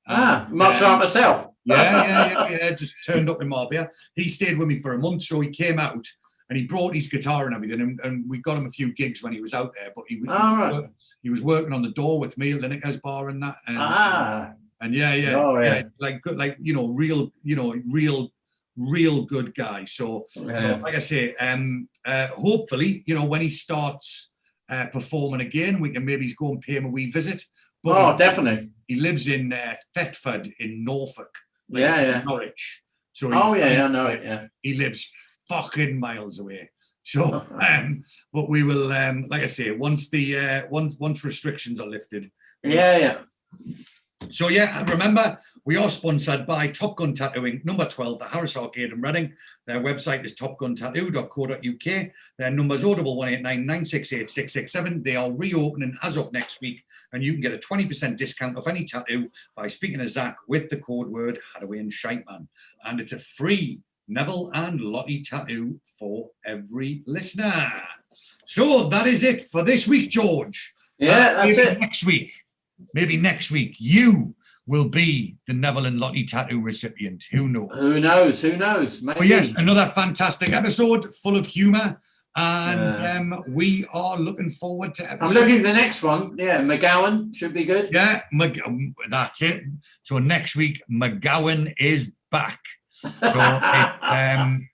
Much like myself.
Yeah. Just turned up in Marbella. He stayed with me for a month, so he came out and he brought his guitar and everything, and we got him a few gigs when he was out there. But he was working on the door with me at Lineker's bar and that. And real good guy. So like I say, hopefully, when he starts performing again, we can maybe go and pay him a wee visit. But
definitely.
He lives in Thetford in Norfolk. Norwich. So
I know it. Yeah.
He lives fucking miles away. So, but we will, like I say, once restrictions are lifted. So remember, we are sponsored by Top Gun Tattooing, number 12, the Harris Arcade in Reading. Their website is topguntattoo.co.uk. Their number is 01189 968 667. They are reopening as of next week, and you can get a 20% discount off any tattoo by speaking to Zach with the code word Hadaway and Shiteman. And it's a free Neville and Lottie tattoo for every listener. So that is it for this week, George.
Yeah, that's
maybe
it.
Maybe next week, you will be the Neville and Lottie tattoo recipient. Who knows?
Who knows? Who knows? Maybe.
But yes, another fantastic episode full of humour. And we are looking forward to episode.
I'm looking at the next one. Yeah, McGowan should be good.
Yeah, that's it. So next week, McGowan is back. So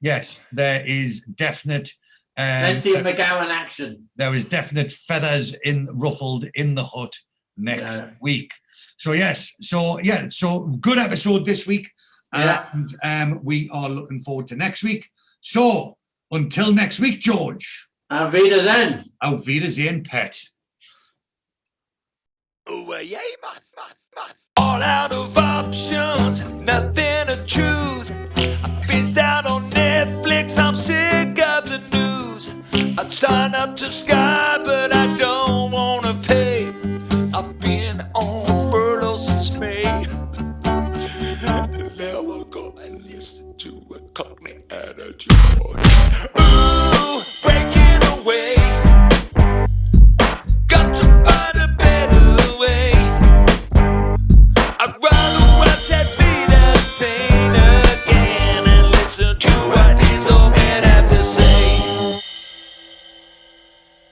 yes, there is definite
plenty of McGowan action.
There is definite feathers ruffled in the hut next week. So yes, so good episode this week. And we are looking forward to next week. So until next week, George.
Auf Wiedersehen.
Auf Wiedersehen Pet.
Oh, yeah, man. All out of options, nothing to choose. I've been out on Netflix, I'm sick of the news. I'd sign up to Sky, but I don't want to pay. I've been